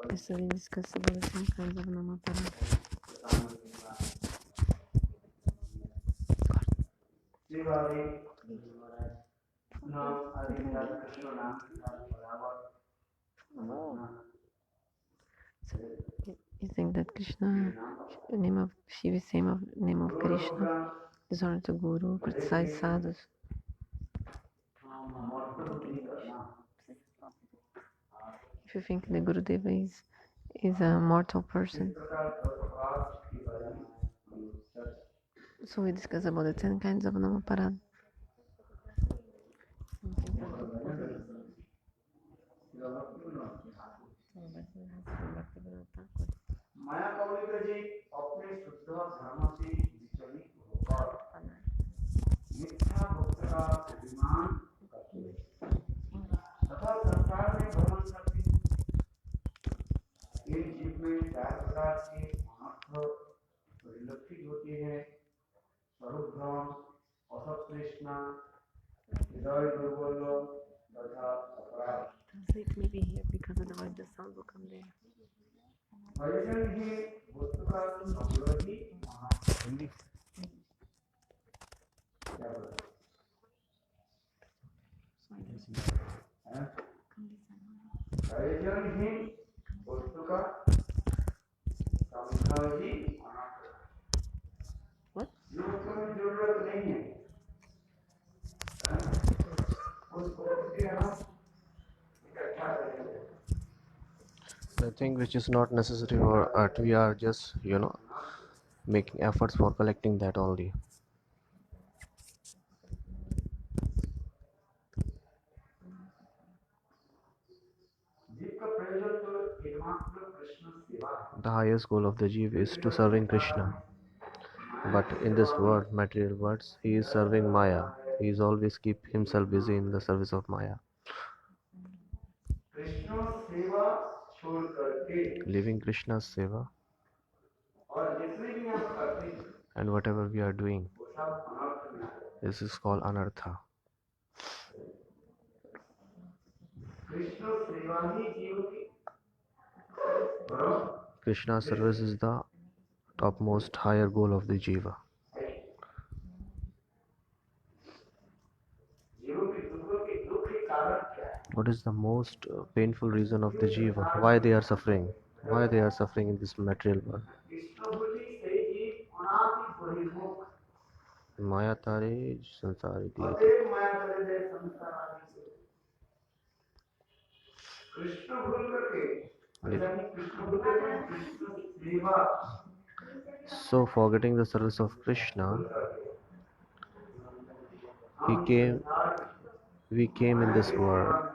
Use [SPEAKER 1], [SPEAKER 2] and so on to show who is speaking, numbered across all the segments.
[SPEAKER 1] Yesterday we discussed about the 10 kinds of Mathura. So you think that Krishna, the name of Shiva, same of name of Krishna, dishonor to Guru, criticize sadhus? If you think the Gurudeva is a mortal person, so we discuss about the 10 kinds of Namaparad. Translate maybe here because otherwise the sound will come there. What?
[SPEAKER 2] The thing which is not necessary for art, we are just making efforts for collecting that only. The highest goal of the Jeev is to serving Krishna. But in this world, material words, he is serving Maya. He is always keep himself busy in the service of Maya. Living Krishna's seva and whatever we are doing, this is called Anartha. Krishna's service is the topmost higher goal of the jiva. What is the most painful reason of the jiva? Why they are suffering? Why they are suffering in this material world? Maya tare sansari So forgetting the service of Krishna, he came we came in this world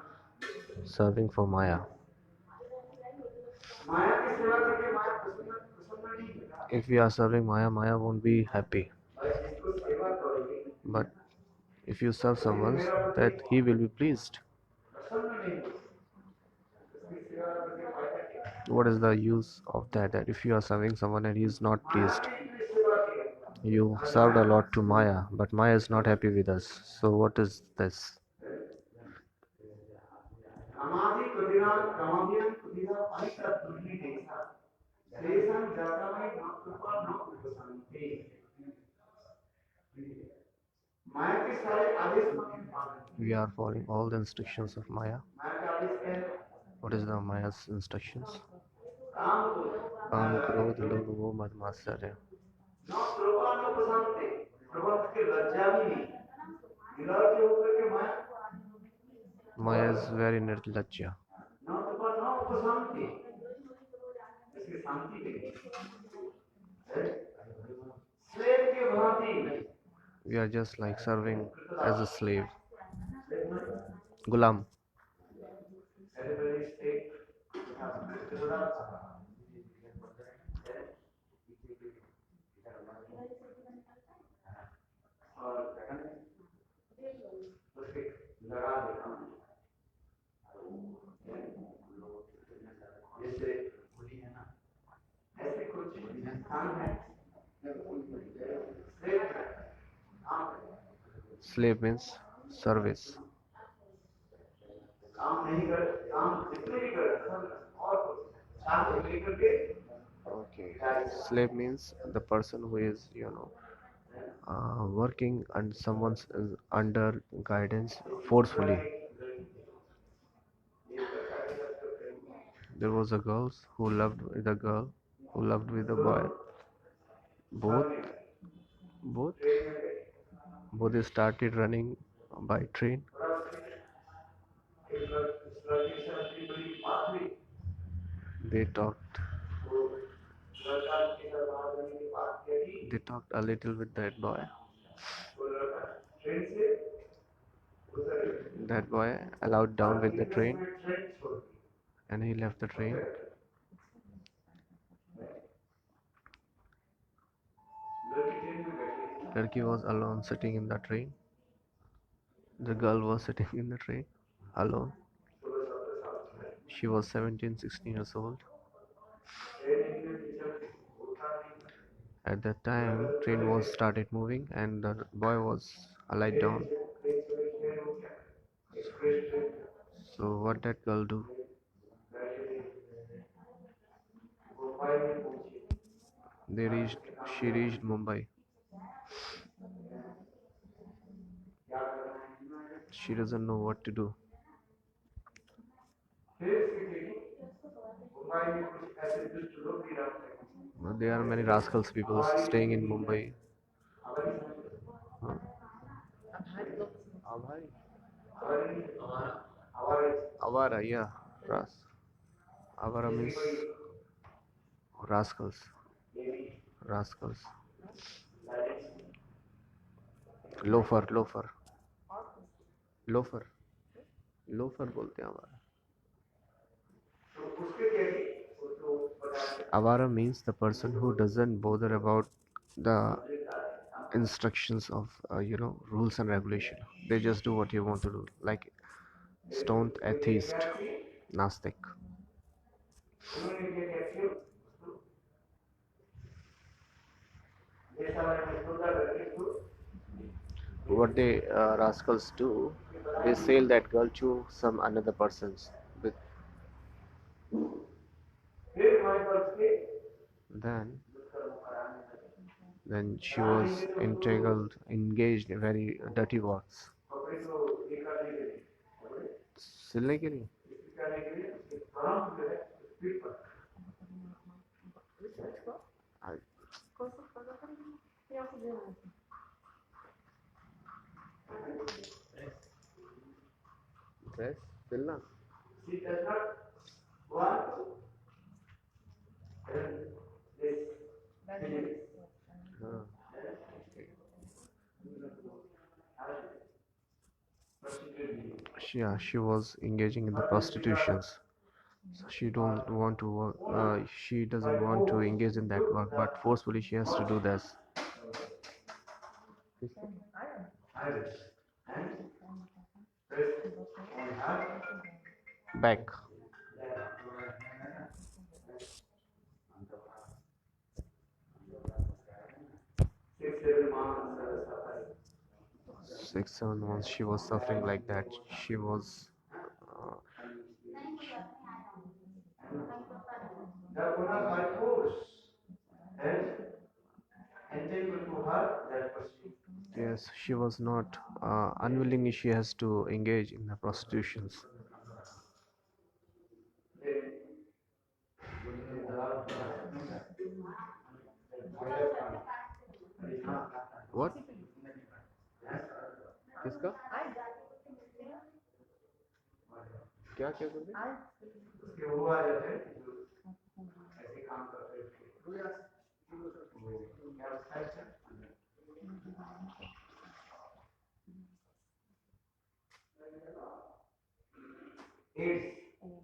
[SPEAKER 2] serving for Maya. If we are serving Maya, Maya won't be happy. But if you serve someone, that he will be pleased. What is the use of that? That if you are serving someone and he is not pleased, you served a lot to Maya, but Maya is not happy with us. So what is this? We are following all the instructions of Maya. What is the Maya's instructions? काम क्रोध लोभ मोह मद मात्सर्य. Maya is very nirlajja. We are just like serving as a slave. Gulam. Slave means service. Okay. Slave means the person who is, working and someone's under guidance forcefully. There was a girl who loved with a girl who loved with a boy. Both, both, both they started running by train. They talked. They talked a little with that boy. That boy allowed down with the train, and he left the train. Turkey was alone sitting in the train. The girl was sitting in the train alone. She was 17, 16 years old. At that time, train was started moving and the boy was alight down. So what that girl do? They reached. She reached Mumbai. She doesn't know what to do. There are many rascals people staying in Mumbai. Huh? Avara, yeah. Avara means rascals. Rascals. Loafer, loafer. Loafer. Loafer बोलते हैं हमारा. Avara means the person who doesn't bother about the instructions of rules and regulation. They just do what you want to do, like stoned atheist, Nastic. What they rascals do, they sell that girl to some another persons. But then then she was entangled, engaged in very dirty works. सिलने के लिए I- dress सिलना हाँ she was engaging in the prostitutions. So she don't want to work. She doesn't want to engage in that work, but forcefully she has to do this. Back. 6 7 months she was suffering like that. She was uh, yes, she was not unwillingly she has to engage in the prostitutions. What? किसका क्या क्या कर रहे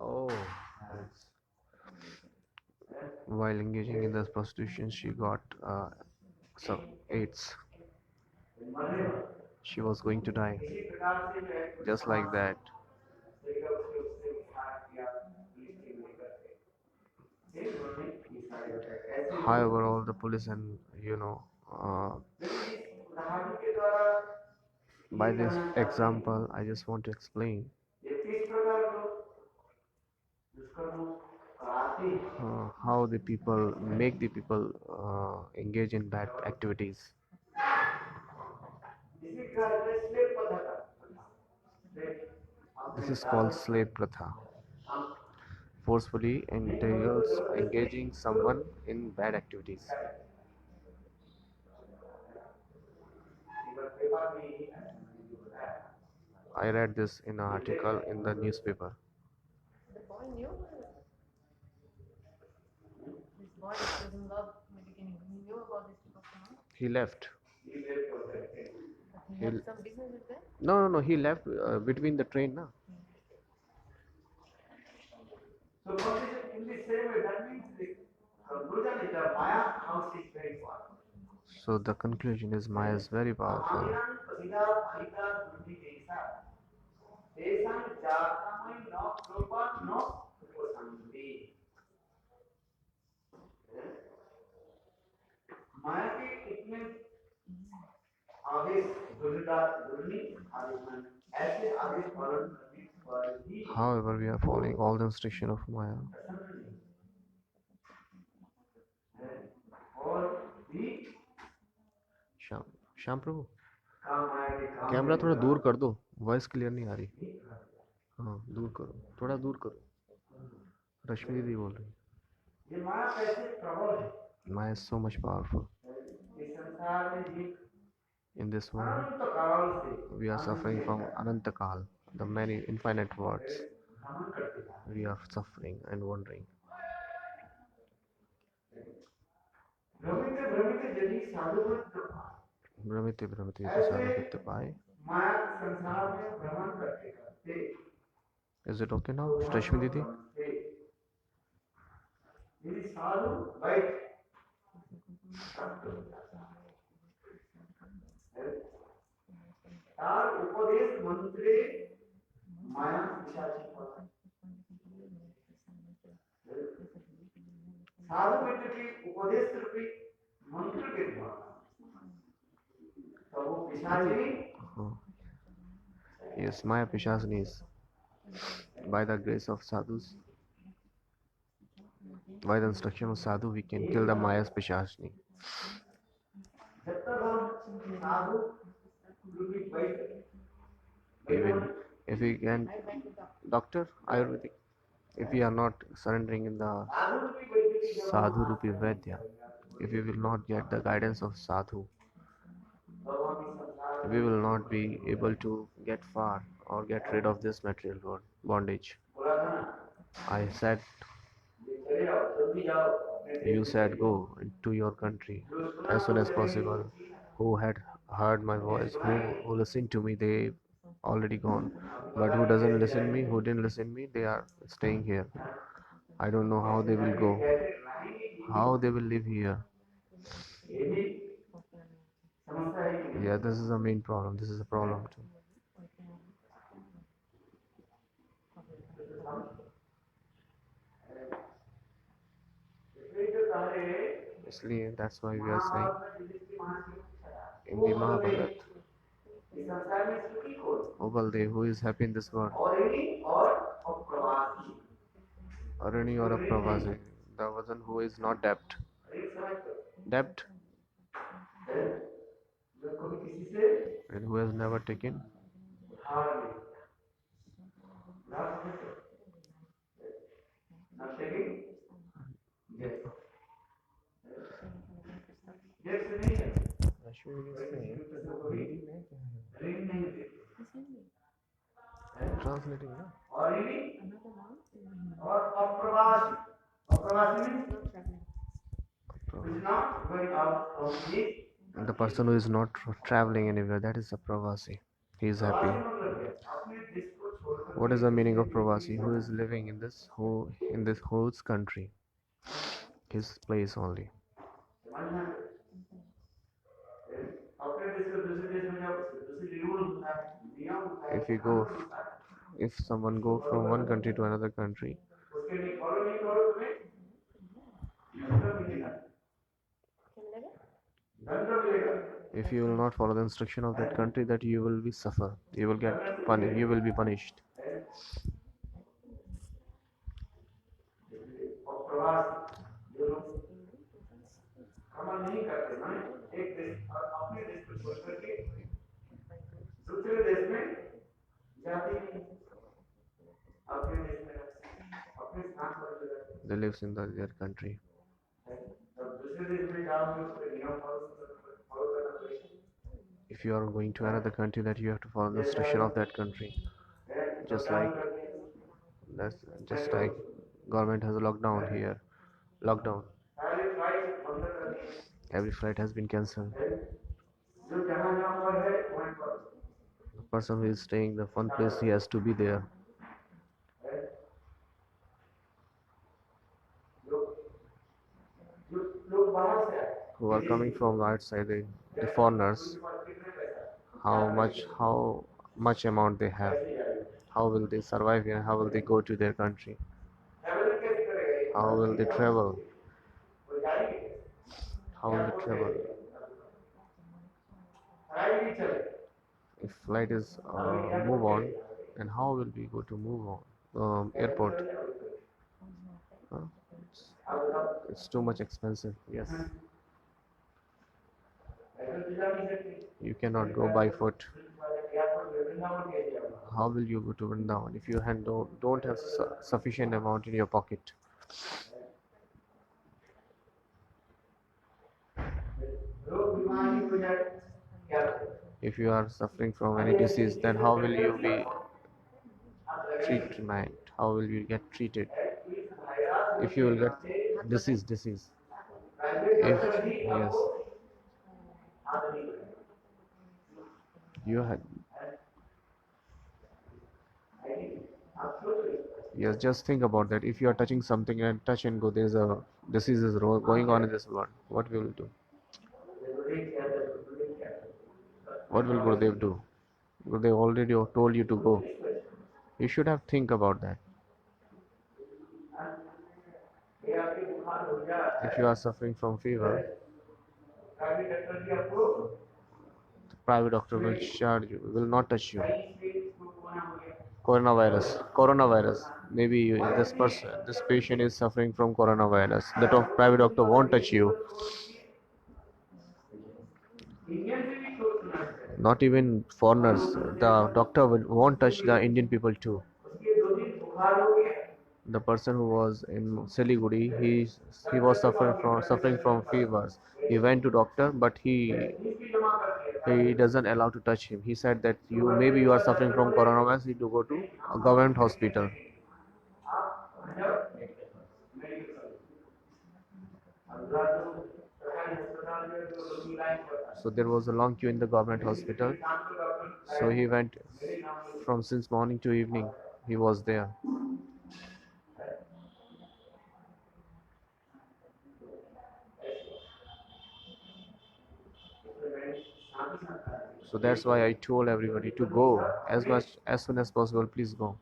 [SPEAKER 2] oh yes. While engaging in this prostitution she got some AIDS. She was going to die just like that. However, all the police and by this example I just want to explain how the people make the people engage in bad activities. This is called slave pratha. Forcefully entails engaging someone in bad activities. I read this in an article in the newspaper.
[SPEAKER 1] The boy knew this boy was in love in the beginning. He knew about this type of phenomenon.
[SPEAKER 2] He left.
[SPEAKER 1] But he had some business with them.
[SPEAKER 2] No. He left between the train, na.
[SPEAKER 3] So what is it in the same way? That means the conclusion is that Maya house is very powerful.
[SPEAKER 2] So the conclusion is Maya is very powerful.
[SPEAKER 3] माया के कितने आदेश दुर्नी आदेश में ऐसे आदेश पालन करने पर भी
[SPEAKER 2] However, we are following all the instruction of Maya.
[SPEAKER 3] और भी
[SPEAKER 2] श्याम प्रभु
[SPEAKER 3] माया के काम
[SPEAKER 2] कैमरा थोड़ा दूर कर दो, वॉइस क्लियर नहीं आ रही. हाँ दूर करो, थोड़ा दूर करो. रश्मि दीदी बोल रही.
[SPEAKER 3] ये माया कैसे प्रबल है.
[SPEAKER 2] Maya is so much powerful.
[SPEAKER 3] इस संसार में जीव
[SPEAKER 2] In this world,
[SPEAKER 3] अनंत काल से
[SPEAKER 2] we are suffering from Anantakal, the many infinite words.
[SPEAKER 3] भ्रमण करते हैं.
[SPEAKER 2] We are suffering and wondering.
[SPEAKER 3] भ्रमित भ्रमित जनी साधुवत
[SPEAKER 2] भ्रमित भ्रमित यदि साधुवृत्ति पाए.
[SPEAKER 3] माया संसार में भ्रमण करते करते
[SPEAKER 2] Is it okay now, रश्मि दीदी?
[SPEAKER 3] यदि साधु वैद तार उपदेश मंत्रे माया पिशाची पड़ा. साधु मित्र के उपदेश रूपी मंत्र के द्वारा तो वो पिशाची
[SPEAKER 2] He Yes, Maya Pishasnis. By the grace of sadhus, by the instruction of sadhu, we can kill the Maya's Pishasni.
[SPEAKER 3] जब तक हम साधु रूपी वैद्य
[SPEAKER 2] Even if we can, doctor, Ayurvedic, if we are not surrendering in the
[SPEAKER 3] साधु रूपी वैद्य की जब
[SPEAKER 2] sadhu rupi Vaidya, if we will not get the guidance of sadhu,
[SPEAKER 3] तो हम इस संसार
[SPEAKER 2] we will not be able to get far or get rid of this material bondage.
[SPEAKER 3] बोला था ना
[SPEAKER 2] I said,
[SPEAKER 3] ये चले जाओ जल्दी जाओ अपने देश
[SPEAKER 2] you
[SPEAKER 3] में
[SPEAKER 2] said go into your country as soon as possible. Who had heard my voice, who listened to me, they already gone. But who doesn't listen me, who didn't listen me, they are staying here. I don't know how they will go,
[SPEAKER 3] कैसे रहेंगे ये
[SPEAKER 2] how they will live here.
[SPEAKER 3] भी समस्या है कि
[SPEAKER 2] Yeah, this is the main problem. This is a problem too.
[SPEAKER 3] इसलिए जो पहले
[SPEAKER 2] इसलिए that's why we are saying
[SPEAKER 3] Mahabharat में युधिष्ठिर महाराज ने पूछा
[SPEAKER 2] in the Mahabharat,
[SPEAKER 3] इस संसार में सुखी कौन
[SPEAKER 2] O Baldev, who is happy in this world?
[SPEAKER 3] औरणी और अप्रवासी
[SPEAKER 2] Arani or a Pravasi, the one who is not debt.
[SPEAKER 3] एक समझ
[SPEAKER 2] Debt
[SPEAKER 3] जो कभी किसी से
[SPEAKER 2] and who has never taken.
[SPEAKER 3] उधार नहीं उधार समझते नशेगी यस यस नहीं है ऋण नहीं देते
[SPEAKER 2] Translating, no?
[SPEAKER 3] औरणी और अप्रवासी अप्रवासी means who is not going out from his
[SPEAKER 2] And the person who is not traveling anywhere, that is a Pravasi. He is happy.
[SPEAKER 3] मतलब है अपने देश को छोड़कर
[SPEAKER 2] What is the meaning of Pravasi? Who is living in this host country, his place only.
[SPEAKER 3] समझना अपने देश को दूसरे देश में जाओ दूसरी रूल होता है नियम होता है
[SPEAKER 2] If you go, if someone go from one country to another country,
[SPEAKER 3] उसके लिए फॉलो नहीं करो तुम्हें दंड मिलेगा दंड मिलेगा
[SPEAKER 2] if you will not follow the instruction of that country, that you will be suffer. You will get punished. You will be punished.
[SPEAKER 3] और प्रवास जो लोग कमाल नहीं करते माने एक देश और अपने देश को छोड़ करके दूसरे देश में जाते नहीं अपने देश में अपने स्थान पर रहते
[SPEAKER 2] They lives in their country.
[SPEAKER 3] तब दूसरे देश में जाओगे उसके नियम फॉलो करना पड़ेगा
[SPEAKER 2] If you are going to another country, that you have to follow the instruction of that country. Just like that's just like government has a lockdown here. Lockdown.
[SPEAKER 3] सारे फ्लाइट बंद कर दिए
[SPEAKER 2] Every flight has been cancelled.
[SPEAKER 3] जो जहाँ जहाँ पर है वहीं पर
[SPEAKER 2] The person who is staying the one place, he has to be there.
[SPEAKER 3] जो लोग बाहर से आए
[SPEAKER 2] Who are coming from outside, the foreigners.
[SPEAKER 3] उनके पास कितने पैसा
[SPEAKER 2] How much amount they have. How will they survive here? How will they go to their country?
[SPEAKER 3] Travel कैसे करेगा
[SPEAKER 2] How will they travel?
[SPEAKER 3] वो जाएंगे
[SPEAKER 2] How will they travel?
[SPEAKER 3] Flight भी चले
[SPEAKER 2] If flight is move on, and how will we go to move on? Airport. It's too much expensive. Yes.
[SPEAKER 3] पैदल भी जा नहीं सकते
[SPEAKER 2] You cannot go by foot.
[SPEAKER 3] Airport में वृंदावन कैसे जाओगे
[SPEAKER 2] How will you go to Vrindavan if you don't have sufficient amount in your pocket?
[SPEAKER 3] रोग बीमारी हो जाए क्या करें
[SPEAKER 2] If you are suffering from any disease, then how will you be treatment? How will you get treated?
[SPEAKER 3] इस virus
[SPEAKER 2] If you will get disease.
[SPEAKER 3] Private
[SPEAKER 2] If
[SPEAKER 3] doctor भी
[SPEAKER 2] yes,
[SPEAKER 3] आपको हाथ नहीं करेंगे
[SPEAKER 2] you had
[SPEAKER 3] आप सोच रहे
[SPEAKER 2] yes. Just think about that. If you are touching something and touch and go, there is a disease is going on in this world. What we will do? What will Gurudev do? Gurudev already told you to go. You should have think about that.
[SPEAKER 3] ये आपके बुखार हो जाए
[SPEAKER 2] If you are suffering from fever,
[SPEAKER 3] private doctor भी आपको
[SPEAKER 2] the private doctor will charge you, will not touch you.
[SPEAKER 3] कहीं से इसको
[SPEAKER 2] Coronavirus. Maybe this patient is suffering from coronavirus. The private doctor won't touch you. Not even foreigners. The doctor won't touch the Indian people too. The person who was in Siliguri, he was suffering from fevers. He went to doctor, but he doesn't allow to touch him. He said that you are suffering from coronavirus. You to go to a government hospital. So there was a long queue in the government hospital. So he went from since morning to evening. He was there. So that's why I told everybody to go as soon as possible. Please go.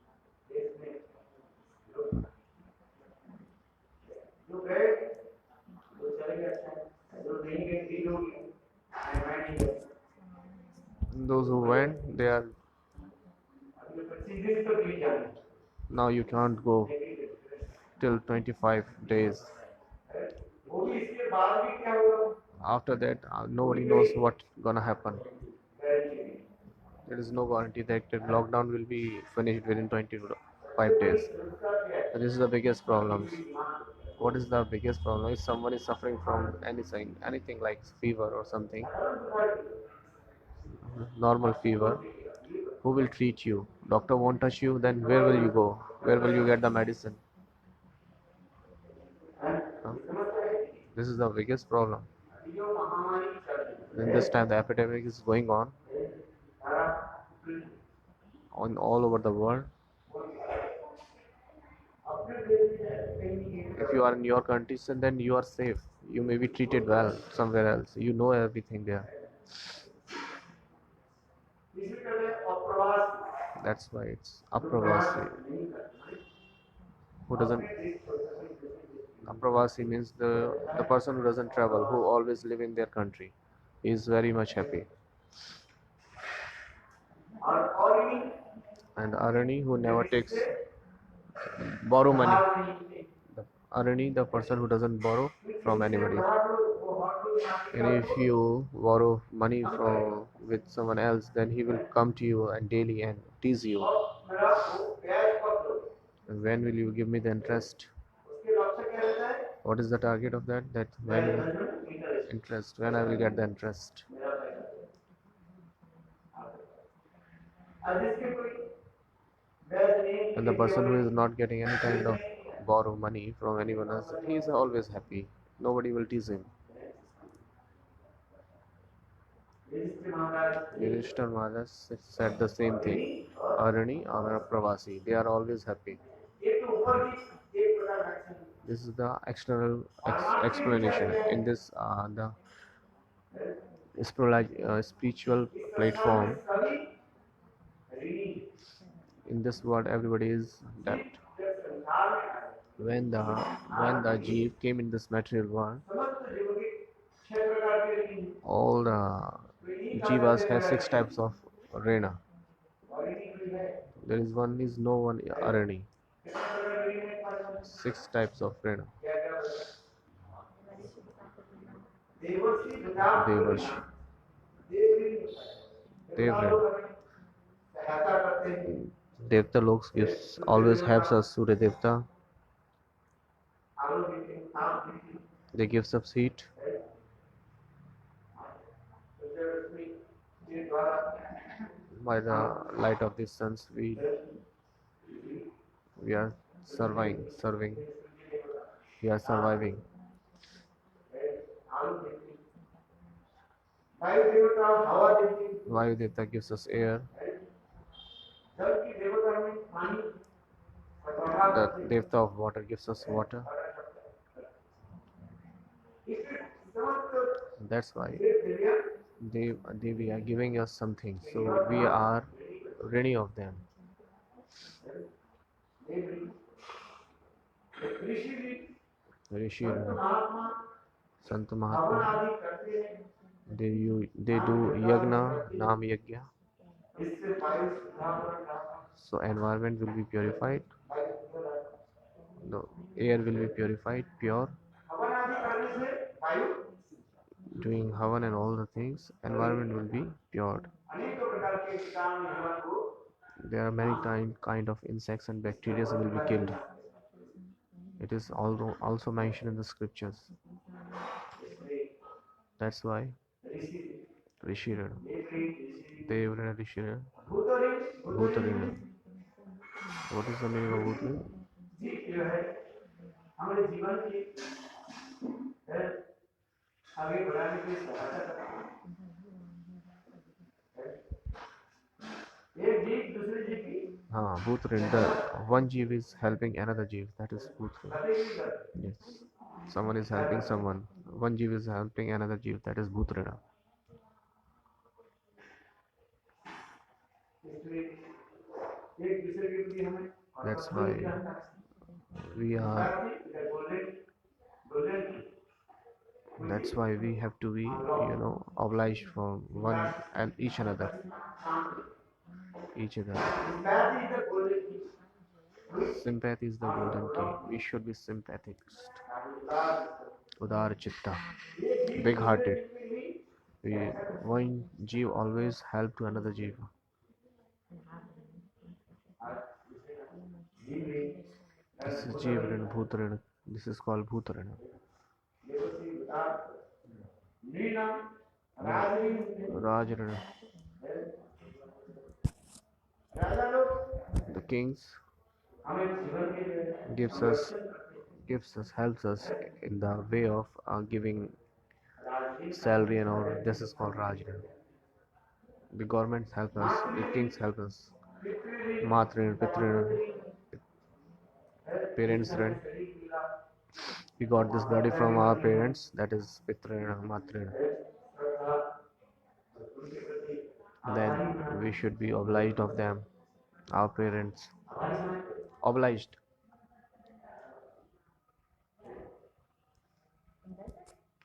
[SPEAKER 2] Those who went, they are now you can't go till 25 days. After that, nobody knows what gonna happen. There is no guarantee that the lockdown will be finished within 25 days. And this is the biggest problem. What is the biggest problem? If someone is suffering from anything like fever or something, normal fever, who will treat you? Doctor won't touch you, then where will you go? Where will you get the medicine? Huh? This is the biggest problem. In this time, the epidemic is going on all over the world. If you are in your condition, then you are safe. You may be treated well somewhere else. You know everything there. That's why it's Apravasi. Who doesn't? Apravasi means the person who doesn't travel, who always live in their country. He is very much happy. And Arani, who never takes borrow money. The Arani, the person who doesn't borrow from anybody. And if you borrow money from with someone else, then he will come to you and daily and tease you. And when will you give me the interest? What is the target of that? That when I will get the interest. And the person who is not getting any kind of borrow money from anyone else, he is always happy. Nobody will tease him. Yudhishthir Maharaj said the same thing. Arani or Pravasi, they are always happy. This is the external explanation. In this, the spiritual platform, in this world, everybody is debt. When the jeev came in this material world, all the jivas have 6 types of rena. There is one is no one arani. 6 types of rena. Devarshi. Devren. Devta Loks always helps us. Surya Devta. They give us heat. By the light of the suns, we are serving. We are surviving. Vayu Devta gives us air. The Devta of water gives us water. That's why they are giving us something. So we are ready of them. Rishi, Sant Mahatma, they do yagna, Nam Yagya. So environment will be purified, the air will be purified, pure.
[SPEAKER 3] हवन आदि करने से वायु
[SPEAKER 2] Doing havan and all the things, environment will be pure.
[SPEAKER 3] अनेक प्रकार के कीटाणु जीवन को
[SPEAKER 2] There are many kind of insects and bacteria will be killed. It is also mentioned in the scriptures. That's why
[SPEAKER 3] Rishi
[SPEAKER 2] Rishira,
[SPEAKER 3] एक ऋषि
[SPEAKER 2] Devrana Rishira,
[SPEAKER 3] भूतरी भूतरी
[SPEAKER 2] Bhutarina. What is the meaning of Bhutarina?
[SPEAKER 3] जीव जो है हमारे जीवन की आगे बढ़ाने के लिए सहायता करता है एक जीव दूसरे जीव की
[SPEAKER 2] Bhutarina. The one jeev is helping another jeev. That is Bhutarina.
[SPEAKER 3] क्षति भी करता है
[SPEAKER 2] Yes. Someone is helping someone. One jeev is helping another jeev. That is Bhutarina.
[SPEAKER 3] इसलिए एक दूसरे के प्रति हमें
[SPEAKER 2] That's why we are.
[SPEAKER 3] Golden
[SPEAKER 2] That's why we have to be, obliged for one and each another, each other.
[SPEAKER 3] Sympathy is the golden key.
[SPEAKER 2] Sympathy is the golden key. We should be sympathetic, udar chitta, big-hearted. One jeev always help to another jeev. This is jeevarana, bhutarana. This is called bhutarana. Rajarana. The kings gives us, helps us in the way of giving salary and all. This is called Rajana. The governments help us, the kings help us. Mathura, Pitra, parents rent. We got this body from our parents, that is Pitra and Mathura. Then we should be obliged of them, our parents. Obliged.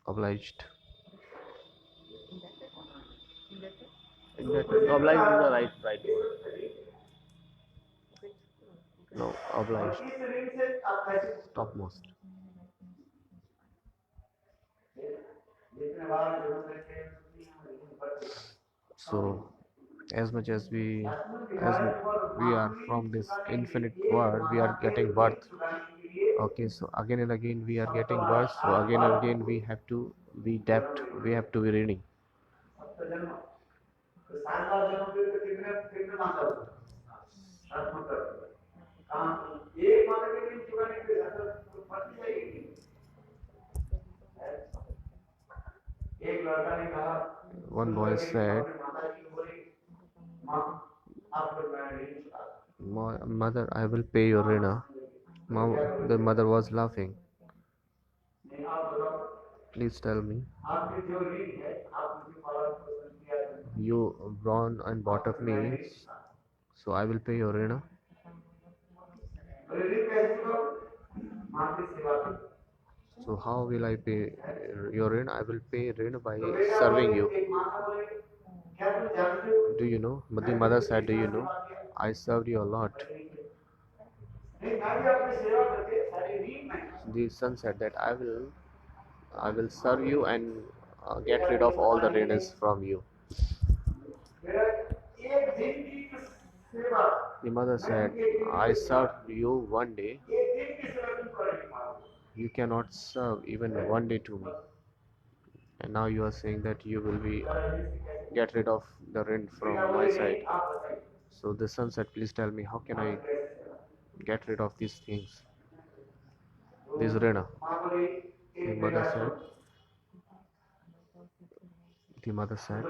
[SPEAKER 2] Obliged. Exactly. Obliged is the right word. No, obliged. Topmost. So, as much as we are from this infinite world, we are getting birth. Okay, so again and again we are getting birth. So again and again we have to be debt. We have to be reading. One boy said, "Mother, I will pay your rina." The mother was laughing. Please tell me. You born and bought of me, so I will pay your rina. So how will I pay your rina? I will pay rina by serving you. Do you know? But the mother said, do you know? I served you a lot. The son said that I will serve you and get rid of all the rinas from you. The mother said, I served you one day. You cannot serve even one day to me. And now you are saying that you will be get rid of the rent from my side. So the son said, please tell me, how can I get rid of these things, this rena? The mother said,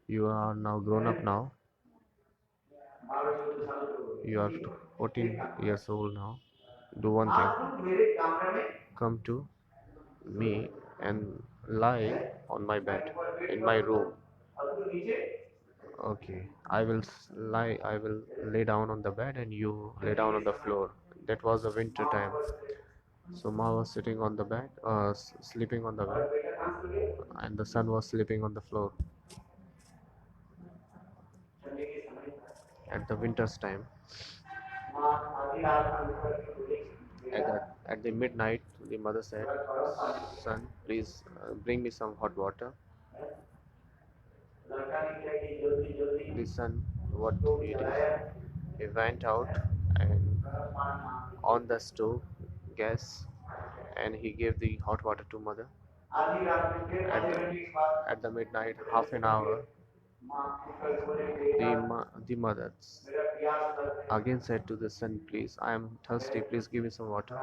[SPEAKER 2] you are now grown up now. You are 14 years old now. Do one thing. Come to me and lie on my bed in my room. Okay, I will lay down on the bed and you lay down on the floor. That was the winter time. So Ma was sitting on the bed, sleeping on the bed, and the son was sleeping on the floor. at the winter's time.
[SPEAKER 3] माँ आधी रात में उठ करके बोली बेटा
[SPEAKER 2] At the midnight, the mother said,
[SPEAKER 3] थोड़ा गर्म पानी दे
[SPEAKER 2] "Son, please bring me some hot water."
[SPEAKER 3] लड़का निकला कि जल्दी जल्दी
[SPEAKER 2] The son, what
[SPEAKER 3] stove
[SPEAKER 2] he did,
[SPEAKER 3] जलाया
[SPEAKER 2] he went out and
[SPEAKER 3] गर्म पानी माँ को
[SPEAKER 2] on the stove, gas, and he gave the hot water to mother.
[SPEAKER 3] आधी रात में फिर
[SPEAKER 2] At
[SPEAKER 3] आधे
[SPEAKER 2] the,
[SPEAKER 3] घंटे के बाद
[SPEAKER 2] at the midnight, half an hour,
[SPEAKER 3] माँ उठ करके बोले बेटा
[SPEAKER 2] the mother
[SPEAKER 3] मेरा प्यास लग रहा है
[SPEAKER 2] again said to the son, "Please, I am thirsty. Please give me some water.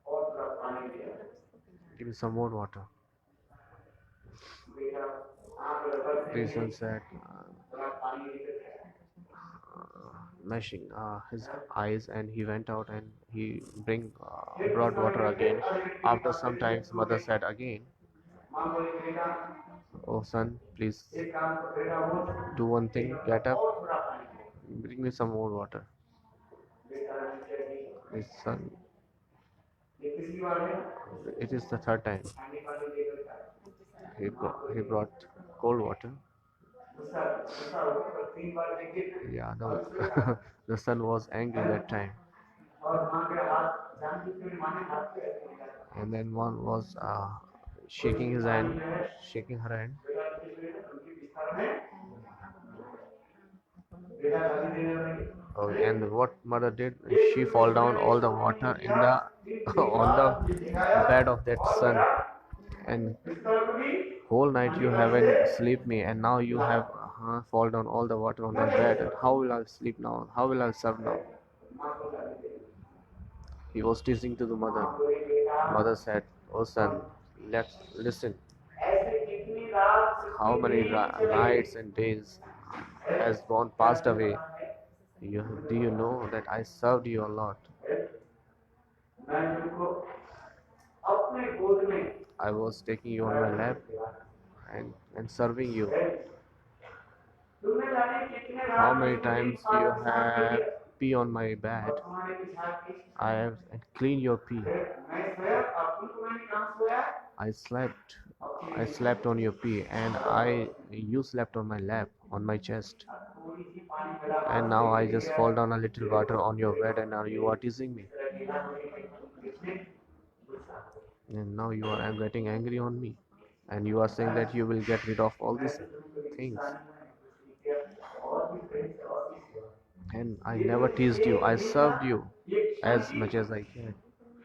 [SPEAKER 3] और थोड़ा पानी दे
[SPEAKER 2] Give me some more water."
[SPEAKER 3] बेटा आँख रगड़
[SPEAKER 2] The
[SPEAKER 3] रही है
[SPEAKER 2] son said,
[SPEAKER 3] थोड़ा पानी लेकर के
[SPEAKER 2] mashing his eyes, and he went out and he brought water again. After some times, mother said again,
[SPEAKER 3] माँ बोली बेटा
[SPEAKER 2] "Oh son, please
[SPEAKER 3] एक काम कर बेटा वो
[SPEAKER 2] do one thing. Get up,
[SPEAKER 3] और थोड़ा पानी दे
[SPEAKER 2] bring me some more water."
[SPEAKER 3] बेटा ने क्या किया
[SPEAKER 2] His son,
[SPEAKER 3] ये पिछली बार है
[SPEAKER 2] it is the third time.
[SPEAKER 3] ठंडी पानी लेकर के आया
[SPEAKER 2] He brought cold water.
[SPEAKER 3] गुस्सा गुस्सा हो गया पर 3 बार लेके
[SPEAKER 2] Yeah,
[SPEAKER 3] अब इसको
[SPEAKER 2] the, the son was angry that time.
[SPEAKER 3] और माँ के हाथ जानबूझ के माँ ने हाथ पे ऐसे मिलाया
[SPEAKER 2] And then one was shaking his hand, shaking her hand.
[SPEAKER 3] बेटा पिछले उनके बिस्तर में बेटा गाली देने लगी
[SPEAKER 2] Oh, and what mother did, she fall down all the water in the on the bed of that son. And
[SPEAKER 3] बिस्तर को भी
[SPEAKER 2] whole night you haven't sleep me, and now you have fall down all the water on my bed. And how will I sleep now? How will I serve now?
[SPEAKER 3] माँ को गाली देगी
[SPEAKER 2] He was teasing to the mother.
[SPEAKER 3] माँ बोली बेटा
[SPEAKER 2] Mother said, "Oh son, let's listen.
[SPEAKER 3] ऐसे कितनी रात
[SPEAKER 2] How many
[SPEAKER 3] कितनी दिन चली
[SPEAKER 2] nights and days has gone passed away? Do you know that I served you a lot?
[SPEAKER 3] मैं तुमको अपने गोद में
[SPEAKER 2] I was taking you on my lap and serving you.
[SPEAKER 3] तुमने जाने कितने
[SPEAKER 2] How
[SPEAKER 3] रात
[SPEAKER 2] many
[SPEAKER 3] में
[SPEAKER 2] times you have pee on my bed?
[SPEAKER 3] तुम्हारे पिछाड़ की
[SPEAKER 2] I have cleaned your pee.
[SPEAKER 3] मैं सोया अब तुमको मैंने कहाँ सोया
[SPEAKER 2] I slept. I slept on your pee, and you slept on my lap, on my chest.
[SPEAKER 3] थोड़ी सी पानी मिला
[SPEAKER 2] And now I just fall down a little water on your bed, and now you are teasing me.
[SPEAKER 3] गीला होने के कितने गुस्सा
[SPEAKER 2] And now I'm getting angry on me. And you are saying that you will get rid of all these things.
[SPEAKER 3] और भी friends और भी सेवा
[SPEAKER 2] And I never teased you. I served you as much as I can.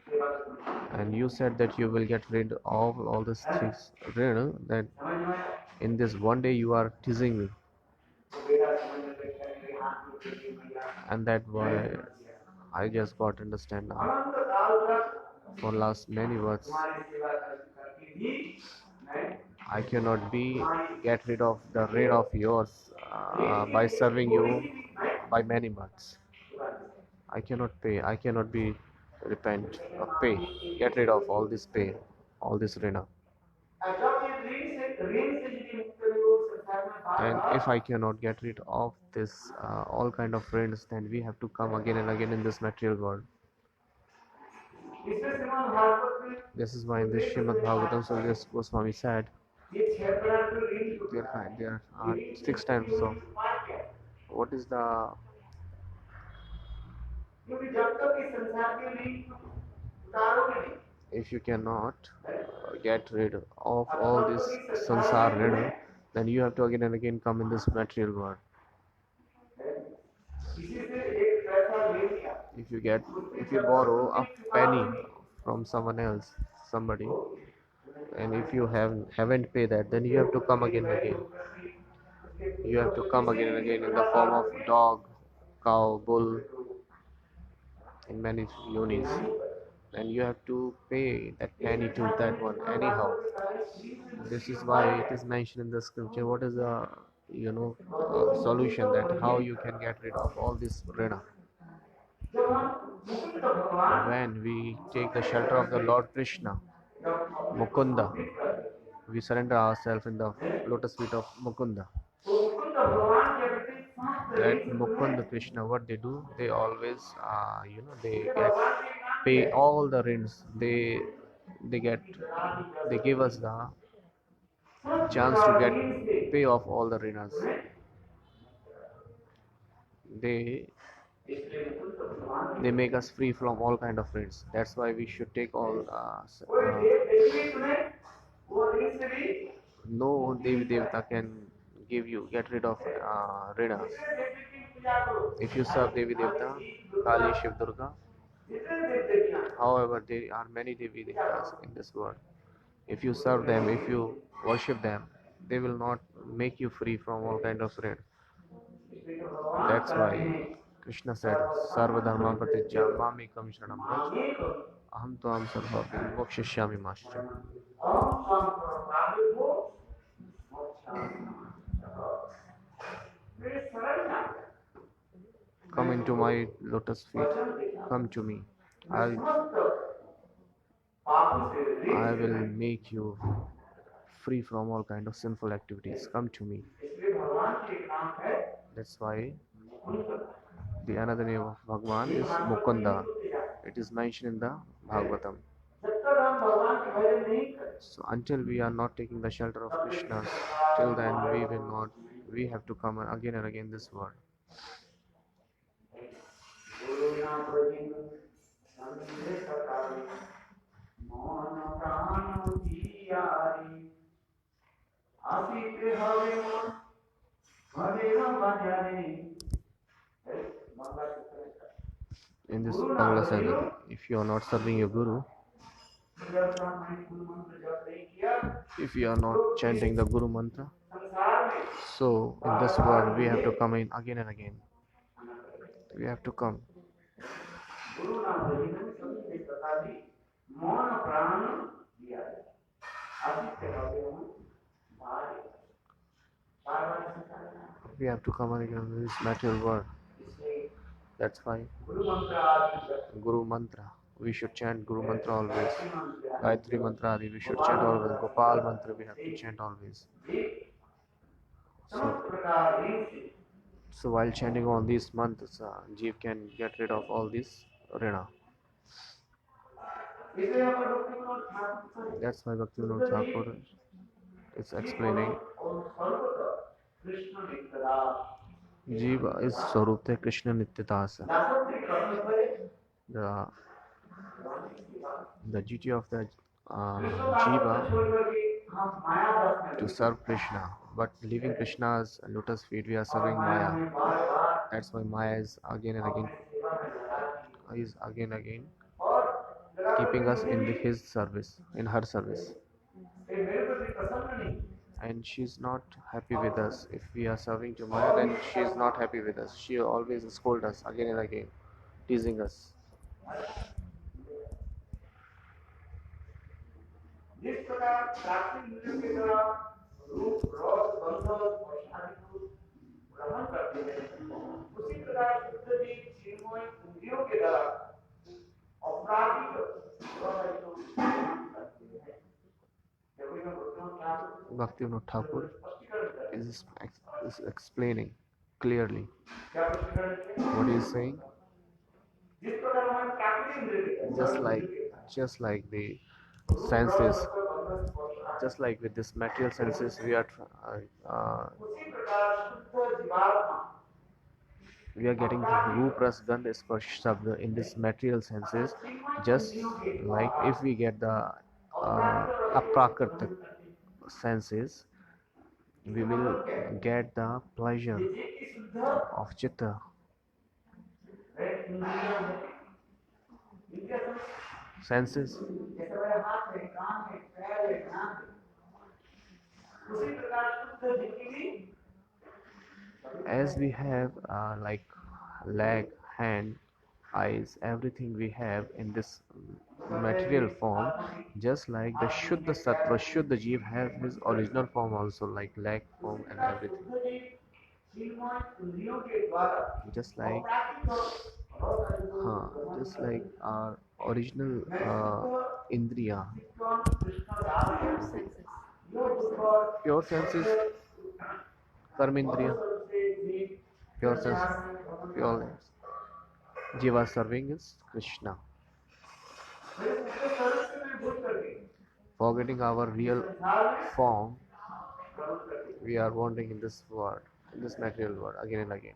[SPEAKER 3] सेवा करनी
[SPEAKER 2] And you said that you will get rid of all these things. That
[SPEAKER 3] समझ में आया
[SPEAKER 2] in this one day you are teasing me.
[SPEAKER 3] तो बेटा समझ में बैठा मेरे हाथ में तेरी मैया
[SPEAKER 2] And that why I just got to understand now.
[SPEAKER 3] अनंत काल तक
[SPEAKER 2] For last many words,
[SPEAKER 3] तुम्हारी सेवा करके भी मैं
[SPEAKER 2] I cannot get rid of the rid of yours by serving you by many months. I cannot pay. I cannot be repent or pay. Get rid of all this pay, all this rina.
[SPEAKER 3] जब ये ऋण से यदि मुक्त लोग संसार में बार
[SPEAKER 2] And
[SPEAKER 3] bar
[SPEAKER 2] if I cannot get rid of this all kind of rins, then we have to come again and again in this material world.
[SPEAKER 3] इसमें श्रीमद् भागवत में
[SPEAKER 2] This is why in this Srimad Bhagavatam, Surya Goswami said
[SPEAKER 3] ये 6 प्रकार के ऋण जो
[SPEAKER 2] there are 6 types of. What is the
[SPEAKER 3] क्योंकि जब तक इस संसार के ऋण उतारोगे नहीं
[SPEAKER 2] if you cannot get rid of all this sansar rin, then you have to again and again come in this material world.
[SPEAKER 3] किसी से एक पैसा ले लिया
[SPEAKER 2] If you borrow a penny from someone else, somebody, and if you haven't paid that, then you have to come again and again. You have to come again and again in the form of dog, cow, bull, in many yonis, and you have to pay that penny to that one anyhow. This is why it is mentioned in the scripture. What is the solution, that how you can get rid of all this rina?
[SPEAKER 3] जब हम मुकुंद भगवान
[SPEAKER 2] When we take the shelter of the Lord Krishna, Mukunda, we surrender ourselves in the lotus feet of Mukunda.
[SPEAKER 3] तो मुकुंद भगवान के प्रति समस्त
[SPEAKER 2] That
[SPEAKER 3] ऋण
[SPEAKER 2] Mukunda Krishna, what they do, they always they
[SPEAKER 3] भगवान के नाम
[SPEAKER 2] pay all the rins. They give us the chance to get pay off all the rinas. they make us free from all kind of friends. That's why we should take all no Devi Devata can get rid of riddance. If you serve Devi Devata, Kali, Shiv, Durga, however, there are many Devi Devatas in this world. If you serve them, if you worship them, they will not make you free from all kind of sin. That's why Krishna said, Sarva dharma pratijya mamekam sharanam vraj aham tvam sarvapi mokshishyami master. Come into my lotus feet. Come to me. I will make you free from all kind of sinful activities. Come to me. That's why the another name of Bhagwan is Mukunda. It is mentioned in the Bhagavatam. So until we are not taking the shelter of Krishna, till then we will not. We have to come again and again this world. In this Bangla Sangha, if you are not serving your Guru, if you are not chanting the Guru mantra, so in this world we have to come in again and again. We have to come. We have to come again in this material world. That's why Guru mantra. We should chant Guru mantra always. Gayatri mantra adi we should chant always. Gopal mantra we have to chant always. So while chanting all these mantras, Jeev can get rid of all this rina. That's why Bhaktivinoda Thakur is explaining Jiva is Sarupte Krishna Nityadasa. The, the duty of the Jiva to serve Krishna, but leaving Krishna's lotus feet, we are serving Maya. That's why Maya is again and again keeping us in his service, in her service. And she's not happy with us. If we are serving to Maya, then she is not happy with us. She always scolds us again and again, teasing us. Bhaktivinoda Thakur is explaining clearly what he is saying. Just like the senses, just like with this material senses, we are getting Roop Ras Gandh Sparsh Shabda in this material senses, just like if we get the Aprakrita senses, we will get the pleasure of Chitta. Senses. As we have like leg, hand, eyes, everything we have in this material form, just like the Shuddha Sattva, Shuddha Jeev have his original form also, like leg form and everything. Just like just like our original Indriya, pure senses, Karmendriya, pure sense, pure Jiva serving is Krishna. Forgetting our real form, we are wandering in this world, in this material world again and again.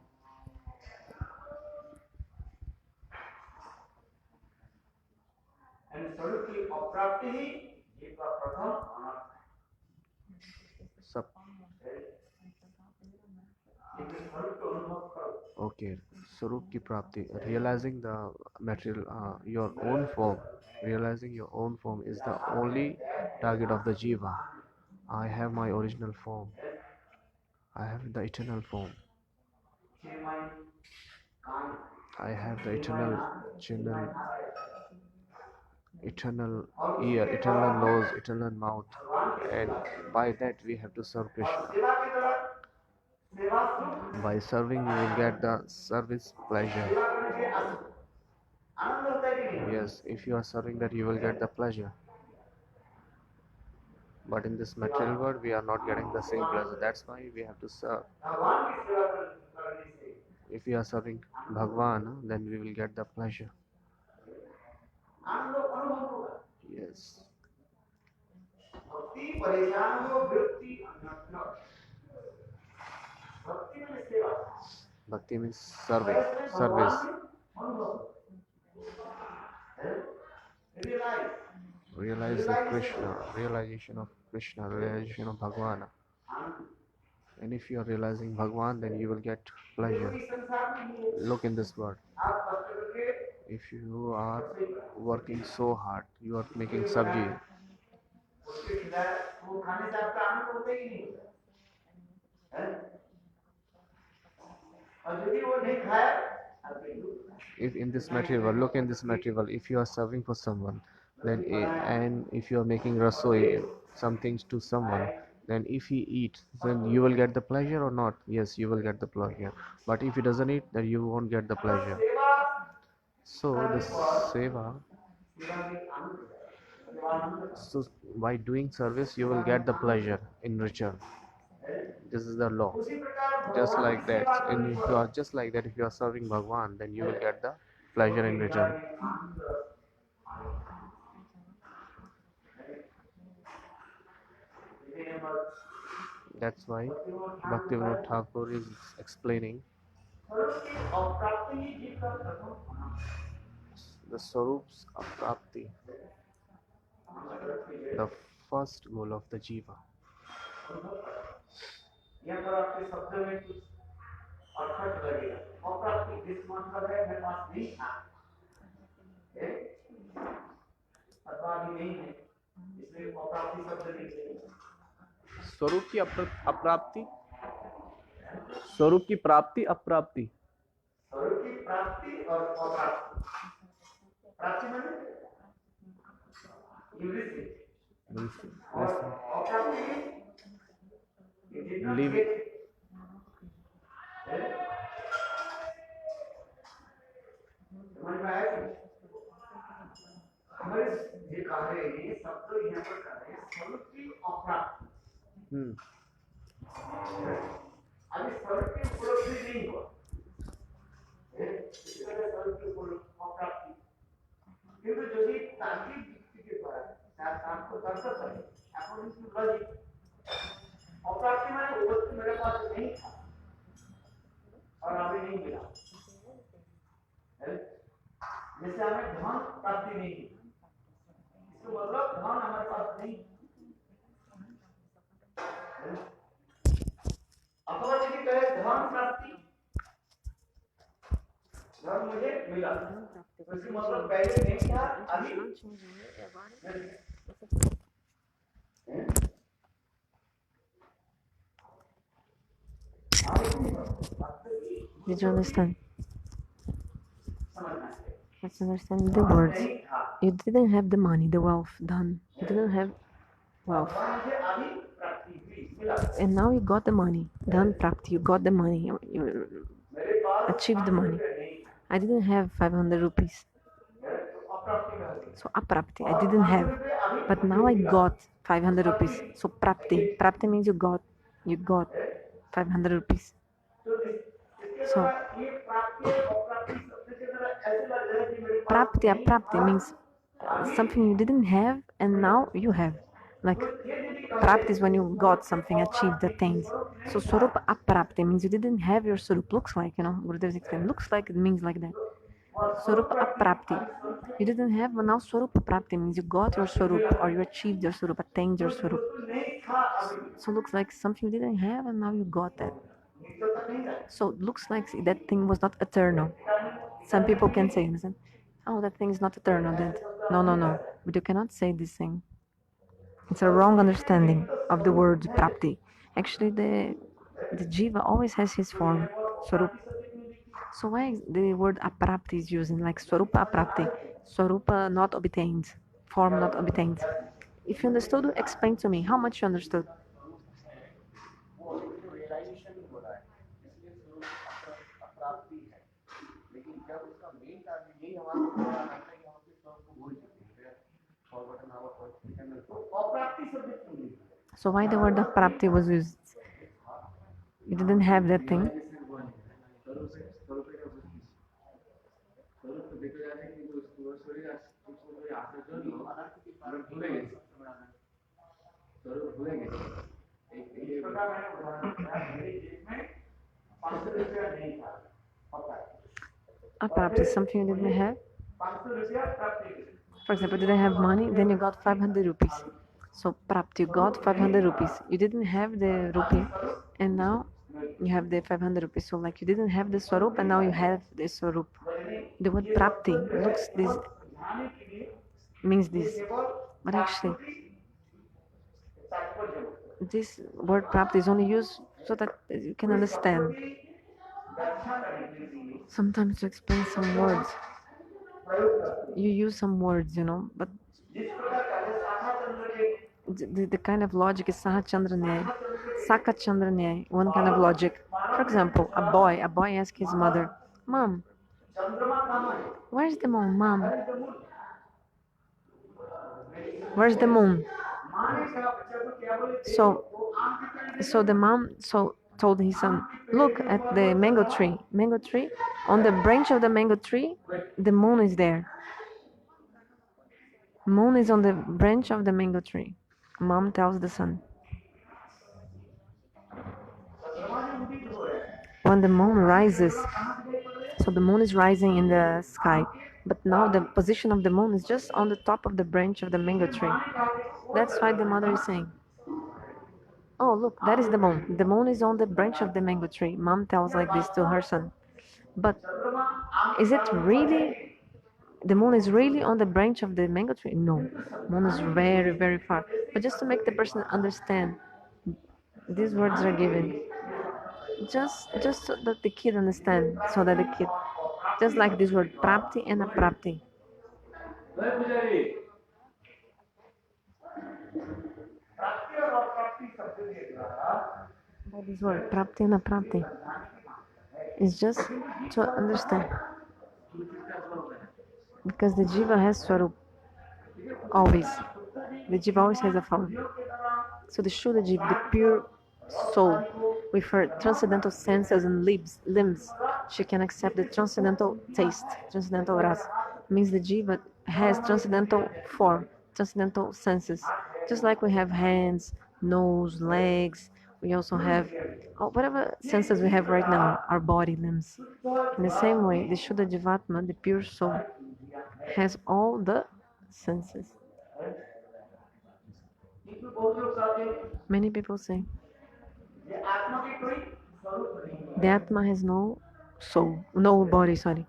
[SPEAKER 3] And स्वरूप की अप्राप्ति ही जीव का प्रथम अनर्थ
[SPEAKER 2] Sub.
[SPEAKER 3] है। लेकिन स्वरूप को अनुभव करो।
[SPEAKER 2] Okay, Sarup ki prapti, realizing the material, your own form, realizing your own form is the only target of the jiva. I have my original form, I have the eternal form,
[SPEAKER 3] Chinmay can't
[SPEAKER 2] I have the
[SPEAKER 3] Chinmay
[SPEAKER 2] eternal
[SPEAKER 3] नाक
[SPEAKER 2] channel,
[SPEAKER 3] चिन्मय नाक
[SPEAKER 2] eternal
[SPEAKER 3] और
[SPEAKER 2] ear,
[SPEAKER 3] उसके
[SPEAKER 2] eternal
[SPEAKER 3] द्वारा
[SPEAKER 2] nose, eternal mouth,
[SPEAKER 3] भगवान की
[SPEAKER 2] and
[SPEAKER 3] सेवा करो।
[SPEAKER 2] by that we have to serve
[SPEAKER 3] और
[SPEAKER 2] Krishna.
[SPEAKER 3] सेवा के द्वारा सेवा सुख
[SPEAKER 2] By serving, you will get the service pleasure.
[SPEAKER 3] सेवा करने से आनंद होता है कि नहीं?
[SPEAKER 2] Yes, if you are serving that, you will get the pleasure. But in this material world, we are not getting the same pleasure. That's why we have to serve.
[SPEAKER 3] भगवान की सेवा करने से
[SPEAKER 2] If we are serving Bhagwan, then we will get the pleasure.
[SPEAKER 3] आनंद अनुभव होगा।
[SPEAKER 2] Yes.
[SPEAKER 3] भक्ति परेशान हो वृत्ति अन्यत्र भक्ति में सेवा
[SPEAKER 2] Bhakti means serving,
[SPEAKER 3] भगवान
[SPEAKER 2] service.
[SPEAKER 3] में अनुभव realise
[SPEAKER 2] Realizing Krishna, realization of Krishna, realization of Bhagwan. And if you are realizing Bhagwan, then you will get pleasure. Look in this world. If you are working so hard, you are making sabji.
[SPEAKER 3] उसके खिलाए वो खाने से आपका आनंद होता ही नहीं है। और यदि वो नहीं खाया
[SPEAKER 2] If in this material world, look in this material world, if you are serving for someone, then and if you are making rasoi, some things to someone, then if he eats, then you will get the pleasure or not? Yes, you will get the pleasure. But if he doesn't eat, then you won't get the pleasure. So the seva, so by doing service, you will get the pleasure in return. This is the law. Just like that, and if you are just like that, if you are serving Bhagwan, then you will get the pleasure in return. That's why Bhaktivinoda Thakur is explaining the Swarups of Prapti, the first goal of the Jiva.
[SPEAKER 3] यहाँ पर आपके शब्द में कुछ अर्थात लगेगा अप्राप्ति जिस मतलब है मेरे पास नहीं था अथवा अभी नहीं है इसलिए अप्राप्ति शब्द नहीं
[SPEAKER 2] स्वरूप की अप्राप्ति, स्वरूप की प्राप्ति अप्राप्ति,
[SPEAKER 3] स्वरूप की प्राप्ति और अप्राप्ति प्राप्ति माने और अप्राप्ति
[SPEAKER 2] leave it.
[SPEAKER 3] समझ में आया हमारे ये कह रहे हैं ये शब्द यहाँ पर कह रहे हैं स्वरूप की अप्राप्ति अभी स्वरूप की उपलब्धि नहीं हुआ स्वरूप की अप्राप्ति किंतु यदि तार्किक युक्ति के द्वारा आपको तर्क करें अकॉर्डिंग टू लॉजिक अप्राप्ति माने वस्तु मेरे पास नहीं था और अभी नहीं मिला जैसे हमें धन प्राप्ति नहीं इसका मतलब धन हमारे पास नहीं अथवा यदि कहे धन प्राप्ति धन मुझे मिला तो इसका मतलब पहले नहीं था अभी
[SPEAKER 1] Did you understand? Let's understand the words. You didn't have the money, the wealth done. You didn't have wealth. And now you got the money. Done prapti. You got the money. You achieved the money. I didn't have 500 rupees. So aprapti. I didn't have. But now I got 500 rupees. So prapti. Prapti means you got 500 rupees. So prapti, aprapti means something you didn't have and now you have. Like prapti is when you got something, achieved, attained. So swarupa aprapti means you didn't have your swarup. Looks like, Gurudev explained. Looks like it means like that. Swarupa aprapti. You didn't have, but now Swarupa aprapti means you got your Swarup or you achieved your Swarup, attained your Swarup. So looks like something you didn't have and now you got that. So it looks like that thing was not eternal. Some people can say, listen, oh, that thing is not eternal. That no, no, no. But you cannot say this thing. It's a wrong understanding of the word prapti. Actually, the jiva always has his form, swarup. So why the word aprapti is using like swarupa aprapti, swarupa not obtained, form not obtained? If you understood, explain to me how much you understood. So why the word of prapti was used? You didn't have that thing. A prapti is something you didn't have. For example, you didn't have money, then you got 500 rupees. So prapti, you got 500 rupees. You didn't have the rupee, and now you have the 500 rupees. So like you didn't have the swarup, and now you have the swarup. The word prapti looks this means this, but actually this word prapti is only used so that you can understand. Sometimes to explain some words, you use some words, but the kind of logic is Sahachandra Nyaya, Sakachandra Nyaya, one kind of logic. For example, a boy asks his mother, Mom, where's the moon? Mom, where's the moon? So, so the mom told his son, look at the mango tree. Mango tree, on the branch of the mango tree, the moon is there. Moon is on the branch of the mango tree. Mom tells the son. When the moon rises, so the moon is rising in the sky, but now the position of the moon is just on the top of the branch of the mango tree. That's why the mother is saying, oh, look, that is the moon. The moon is on the branch of the mango tree. Mom tells like this to her son. But is it really, the moon is really on the branch of the mango tree? No, moon is very, very far. But just to make the person understand, these words are given just so that the kid understand, so that the kid, just like this word prapti and aprapti. By this word prapti and aprapti is just to understand, because the jiva has swarup always. The jiva always has a form. So the Shuddha Jiva, the pure soul, with her transcendental senses and limbs, she can accept the transcendental taste, transcendental rasa. Means the Jiva has transcendental form, transcendental senses. Just like we have hands, nose, legs, we also have whatever senses we have right now, our body, limbs. In the same way, the Shuddha Jivatma, the pure soul, has all the senses. Many people say the Atma has no soul, no body, sorry.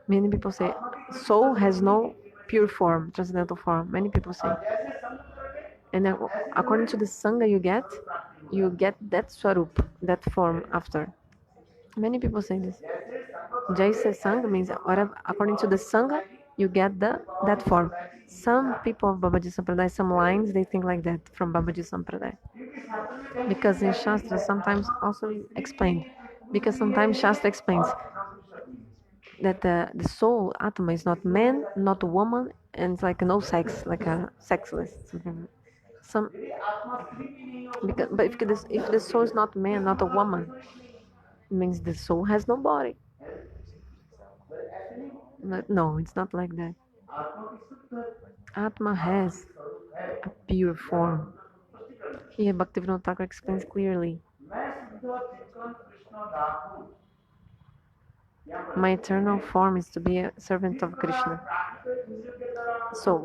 [SPEAKER 1] Many people say soul has no pure form, transcendental form. Many people say. And according to the Sangha you get that Swarup, that form after. Many people say this. Jaisa Sangha means whatever, according to the Sangha, you get that form. Some people of Babaji Sampradaya, some lines, they think like that from Babaji Sampradaya. Because in Shastra sometimes also explained. Because sometimes Shastra explains that the soul, Atma, is not man, not a woman, and it's like no sex, like a sexless. Something. Some, because, but if the soul is not man, not a woman, it means the soul has no body. But no, it's not like that. Atma has a pure form. Here Bhaktivinoda Thakur explains clearly. My eternal form is to be a servant of Krishna. So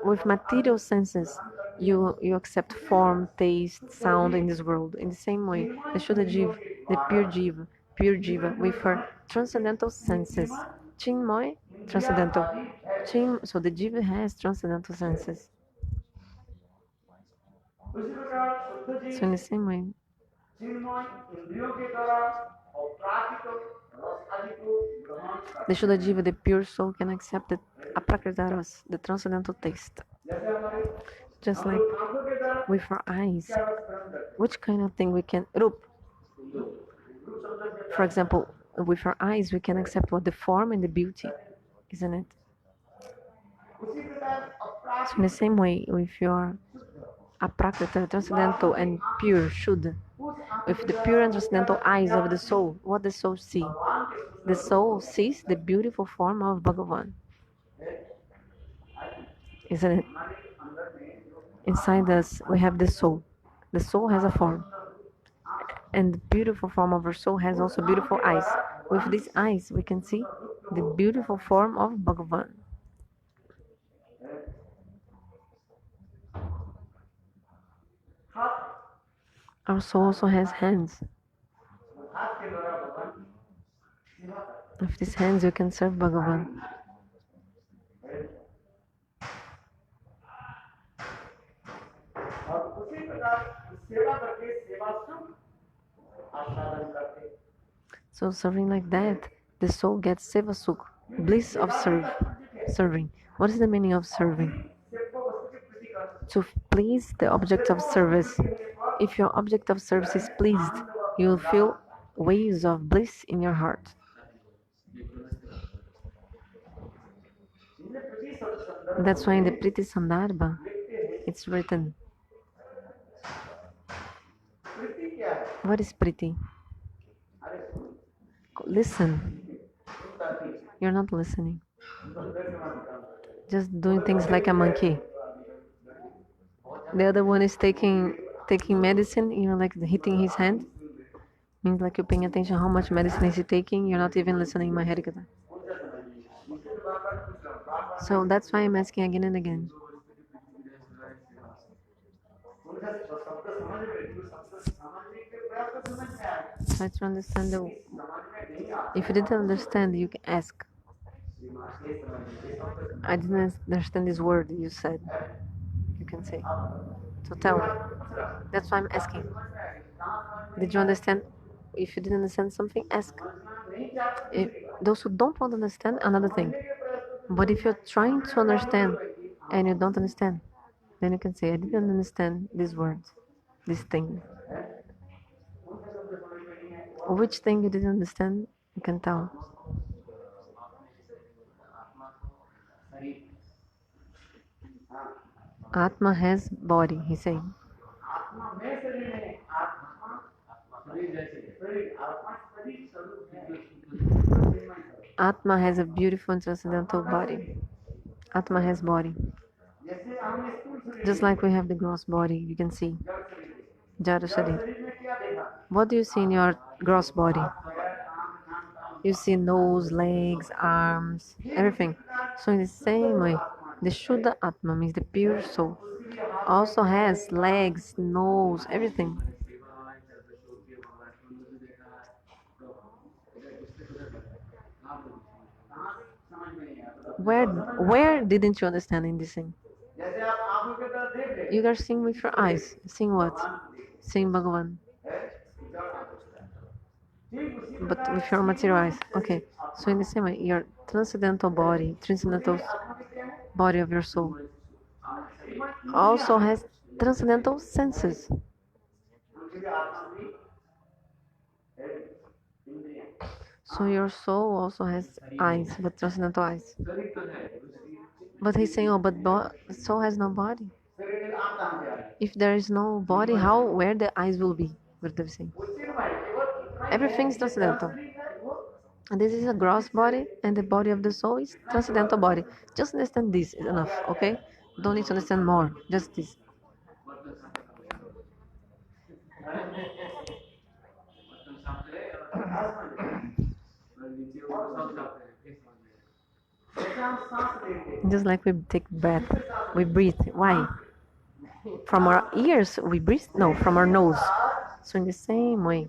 [SPEAKER 1] with material senses, you accept form, taste, sound in this world. In the same way, the Shuddha Jiva, the pure Jiva, with her transcendental senses. Chinmoy, transcendental. So the Jiva has transcendental senses. So in the same way, the Shuddha Jiva, the pure soul, can accept the aprakrita ras, the transcendental taste. Just like with our eyes, which kind of thing we can rup. For example, with our eyes, we can accept what the form and the beauty, isn't it? So in the same way, with your aprakrita, transcendental and pure Shuddha, with the pure and transcendental eyes of the soul, what the soul sees? The soul sees the beautiful form of Bhagavan, isn't it? Inside us, we have the soul. The soul has a form, and the beautiful form of our soul has also beautiful eyes. With these eyes, we can see the beautiful form of Bhagavan. Our soul also has hands. With these hands, we can serve Bhagavan. So serving like that, the soul gets seva sukh, bliss of serving. What is the meaning of serving? To please the object of service. If your object of service is pleased, you will feel waves of bliss in your heart. That's why in the Priti Sandarbha, it's written. What is Priti? Listen. You're not listening. Just doing things like a monkey. The other one is taking medicine. You're like hitting his hand. Means like you're paying attention how much medicine is he taking. You're not even listening, my Harikata. So that's why I'm asking again and again. Try to understand the. If you didn't understand, you can ask. I didn't understand this word you said. You can say. So tell me. That's why I'm asking. Did you understand? If you didn't understand something, ask. If, those who don't want to understand, another thing. But if you're trying to understand and you don't understand, then you can say, I didn't understand these words, this thing. Which thing you didn't understand, you can tell. Atma has body, he's saying. Atma has a beautiful and transcendental body. Atma has body. Just like we have the gross body, you can see. Jada Sharir. What do you see in your gross body? You see nose, legs, arms, everything. So in the same way, the Shuddha Atma means the pure soul. Also has legs, nose, everything. Where didn't you understand in this thing? You are seeing with your eyes. Seeing what? Seeing Bhagavan. But with your material eyes. Okay. So in the same way, your transcendental body of your soul also has transcendental senses. So your soul also has eyes, but transcendental eyes. But he's saying, oh, but soul has no body. If there is no body, where the eyes will be? Gurudev saying. Everything is transcendental. And this is a gross body, and the body of the soul is transcendental body. Just understand this is enough, okay? Don't need to understand more. Just this. Just like we take breath, we breathe. Why? From our ears we breathe? No, from our nose. So in the same way,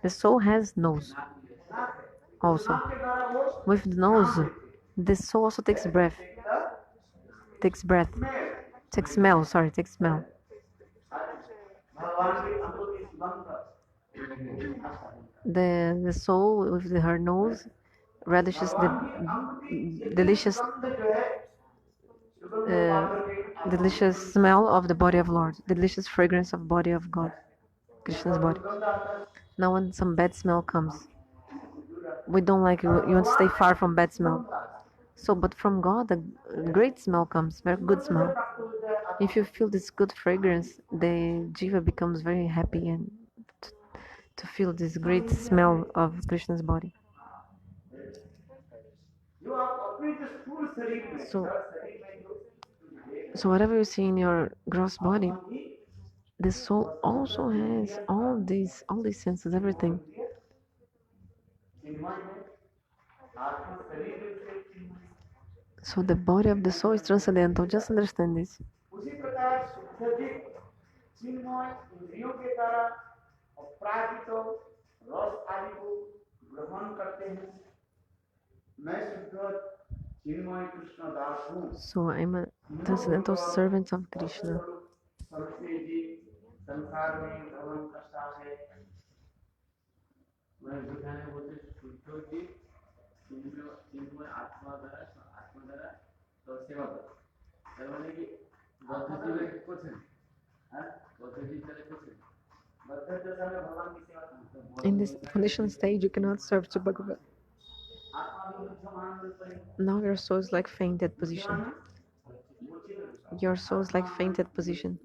[SPEAKER 1] the soul has nose also. With the nose, the soul also takes breath. Takes breath. Takes smell, sorry, takes smell. The soul with her nose relishes the delicious smell of the body of Lord, delicious fragrance of body of God, Krishna's body. Now when some bad smell comes, we don't like it. You want to stay far from bad smell. So, but from God, a great smell comes, very good smell. If you feel this good fragrance, the jiva becomes very happy and to feel this great smell of Krishna's body. So, so whatever you see in your gross body, the soul also has all these senses, everything. So the body of the soul is transcendental. Just understand this. So I'm a transcendental servant of Krishna. In this conditioned stage, you cannot serve to Bhagavan. Now your soul is like fainted position. Your soul is like fainted position.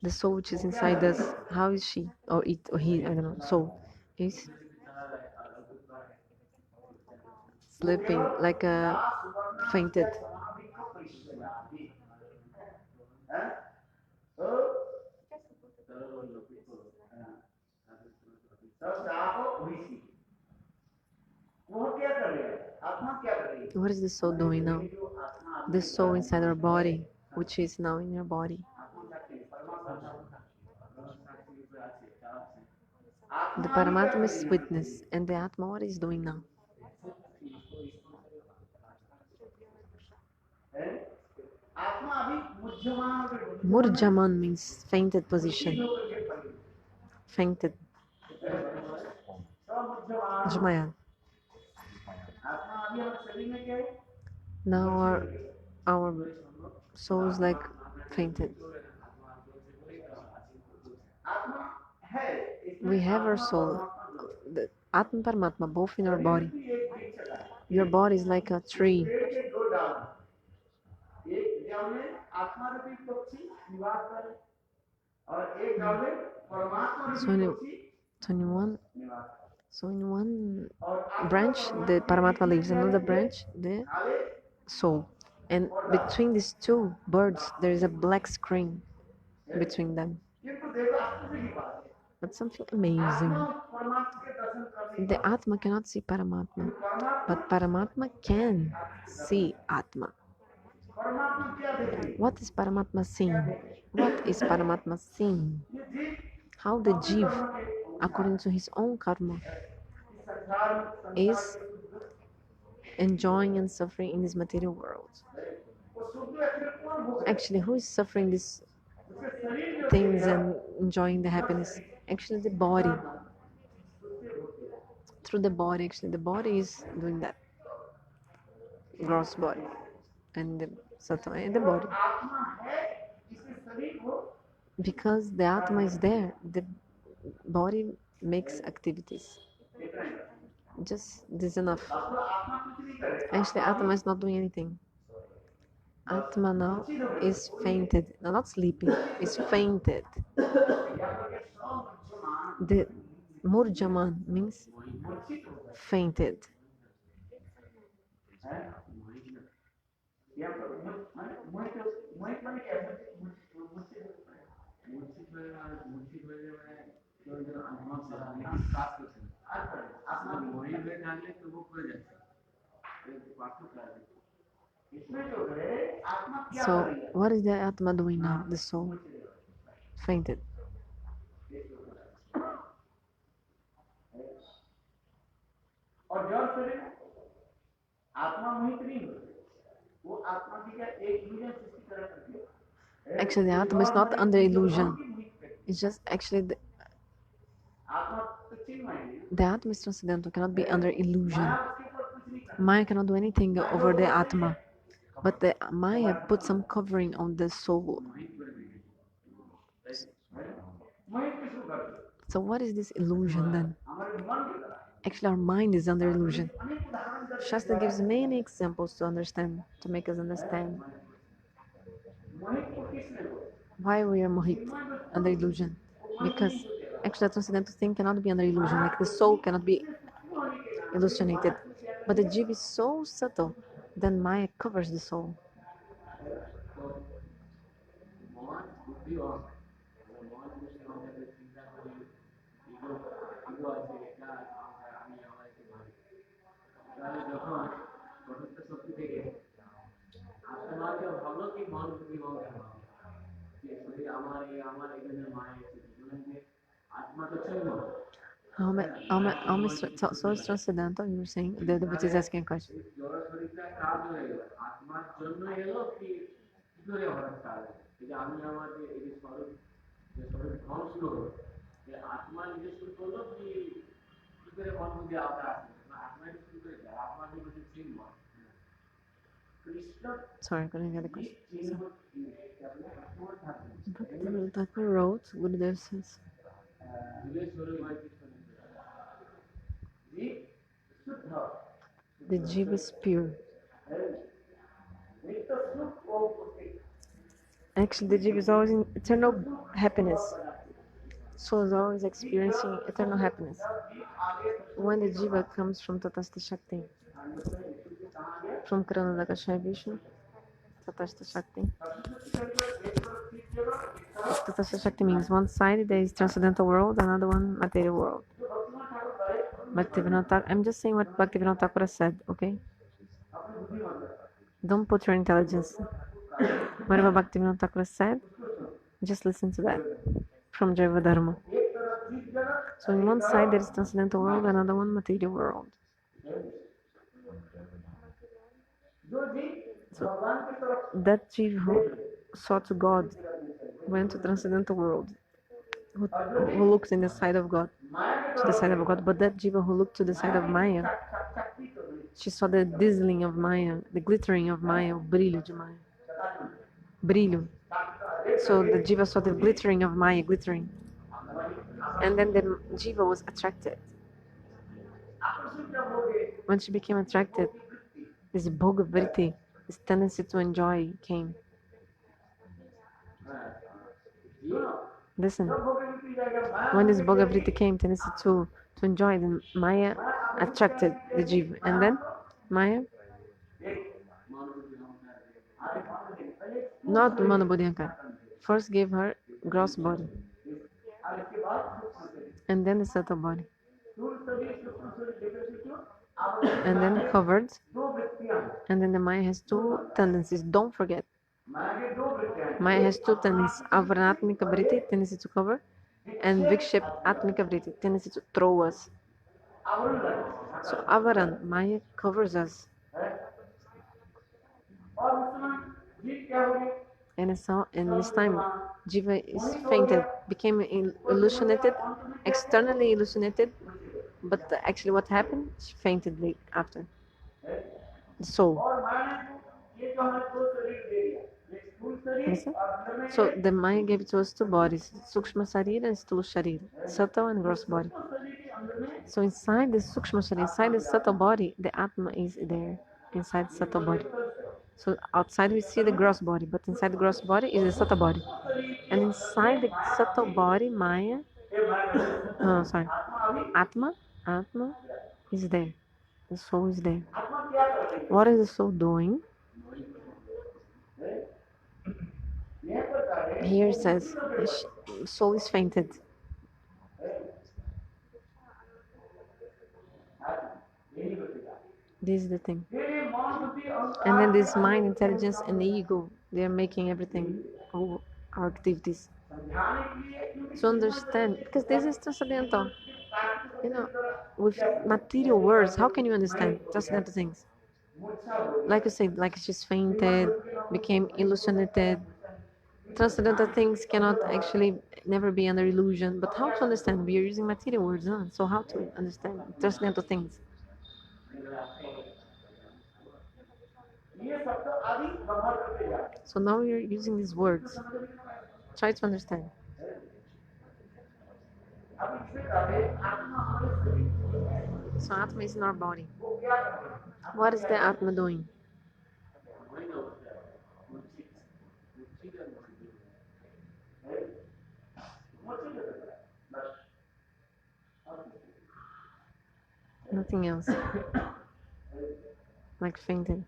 [SPEAKER 1] The soul which is inside us, how is she or it or he? I don't know. Soul is sleeping like a fainted. What is the soul doing now? The soul inside our body, which is now in your body. The Paramatma is witness, and the Atma, what is doing now? Murjaman means fainted position. Fainted. Jmaya. Now our soul is like fainted. We have our soul, the Atma Paramatma, both in our body. Your body is like a tree. So in one, so in one branch, the Paramatma lives. Another branch, the soul. And between these two birds, there is a black screen between them. But something amazing. The Atma cannot see Paramatma, but Paramatma can see Atma. What is Paramatma seeing? What is Paramatma seeing? How the Jiv, according to his own karma, is enjoying and suffering in this material world. Actually, who is suffering these things and enjoying the happiness? Actually, the body. Through the body, actually, the body is doing that. Gross body. And the Sattva in the body. Because the Atma is there, the body makes activities. Just this is enough. Actually, Atma is not doing anything. Atma now is fainted. No, not sleeping. Is fainted. The Murjaman means fainted. So what is the Atma doing now? The soul fainted.
[SPEAKER 3] और जड़ शरीर आत्मा मोहित नहीं होती, वो आत्मा की क्या एक इल्यूजन सृष्टि कर सकती है.
[SPEAKER 1] Actually, the Atma is not under illusion. It's just actually the Atma is transcendental, cannot be under illusion. Maya cannot do anything over the Atma, but the Maya put some covering on the soul. So what is this illusion then? Actually, our mind is under illusion. Shastra gives many examples to understand, to make us understand why we are mohit, under illusion. Because actually, the transcendental thing cannot be under illusion. Like the soul cannot be illuminated, but the jiva is so subtle, then Maya covers the soul. So it's transcendental. You were saying the devotee is asking a question. Sorry, I couldn't get the question. Bhaktivinoda Thakur wrote, Gurudev says, the jiva is pure. Actually, the jiva is always in eternal happiness. Soul is always experiencing eternal happiness. When the jiva comes from Tatasta Shakti, from Karanadakashaya Vishnu, Tatasta Shakti. Tatasta Shakti means one side there is transcendental world, another one material world. Bhaktivinoda Thakur, I'm just saying what Bhaktivinoda Thakur said, okay? Don't put your intelligence. Whatever Bhaktivinoda Thakur said, just listen to that from Jaiva Dharma. So in one side there is transcendental world, another one material world. So that jiva who sought to God went to transcendental world, who looks in the side of God, to the side of God. But that jiva who looked to the side of Maya, she saw the dazzling of Maya, the glittering of Maya, o brilho de Maya. Brilho. So the jiva saw the glittering of Maya, glittering. And then the jiva was attracted. When she became attracted, this bhoga vritti, this tendency to enjoy, came. Listen, when this bhoga vritti came, tendency to enjoy, then Maya attracted the jiva. And then Maya, not Manobodhyankar, first gave her gross body, and then the subtle body, and then covered, and then the Maya has two tendencies. Don't forget, Maya has two tendencies: avaranatmika vritti, tendency to cover, and vikshep atmika vritti, tendency to throw us. So avaran, Maya covers us. And this time, jiva is fainted, became hallucinated, externally hallucinated, but actually what happened? She fainted after. The soul. Listen? So the Maya gave to us two bodies, Sukshma Sharira and Sthula Sharira, subtle and gross body. So inside the Sukshma Sharira, inside the subtle body, the Atma is there, inside the subtle body. So outside we see the gross body, but inside the gross body is the subtle body. And inside the subtle body, Maya, Atma is there. The soul is there. What is the soul doing? Here it says, soul is fainted. This is the thing. And then this mind, intelligence, and the ego, they're making everything, all our activities. To understand, because this is transcendental. With material words, how can you understand transcendental things? Like you said, like she's fainted, became illusionated. Transcendental things cannot actually never be under illusion. But how to understand? We are using material words, huh? So how to understand transcendental things? So now we are using these words. Try to understand. So Atma is in our body. What is the Atma doing? Nothing else. Like fainted.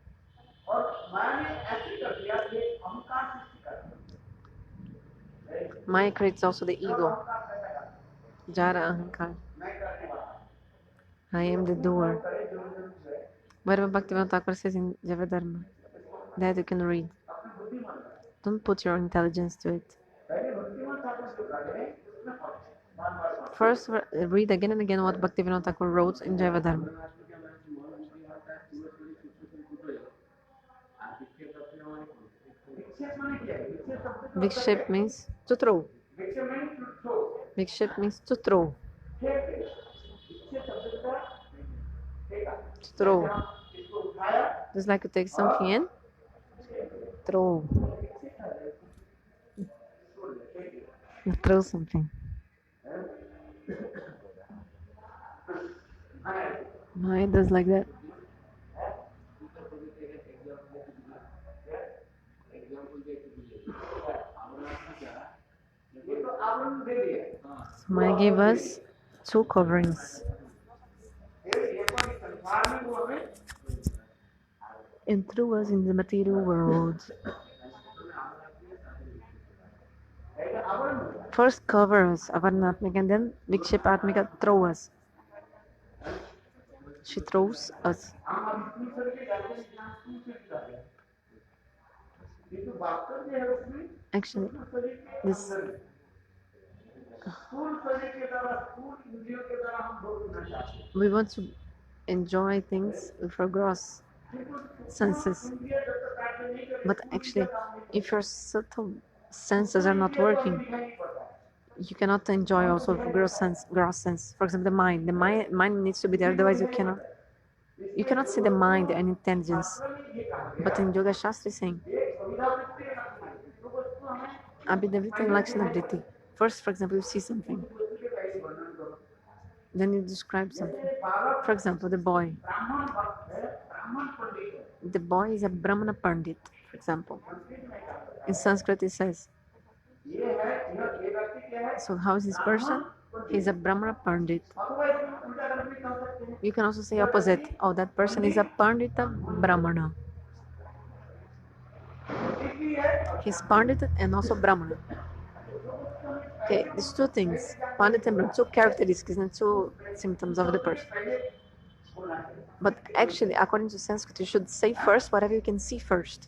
[SPEAKER 1] Maya creates also the ego. Jara Ahankar. I am the doer. Whatever Bhaktivinoda Thakur says in Javadharma, that you can read. Don't put your intelligence to it. First, read again and again what Bhaktivinoda Thakur wrote in Javadharma. Vikshep means to throw. Vikshep means to throw. To throw. Just like you take something and throw. You throw something. Maya does like that. So Maya gave us two coverings. And threw us in the material world. First cover us, Avarnatmika, and then Vikshepatmika throw us. She throws us. Actually, this we want to enjoy things with our gross senses. But actually, if your subtle senses are not working, you cannot enjoy also gross sense. For example, the mind. The mind needs to be there, otherwise you cannot see the mind and intelligence. But in Yoga Shastra is saying Abhidavritti and Lakshanavritti. First, for example, you see something. Then you describe something. For example, the boy. The boy is a Brahmana Pandit, for example. In Sanskrit it says. So how is this person? He's a Brahmana Pandit. You can also say opposite. Oh, that person is a Pandita Brahmana. He's Pandit and also Brahmana. Okay, these two things, Pandit and Brahmana, two characteristics and two symptoms of the person. But actually, according to Sanskrit, you should say first whatever you can see first.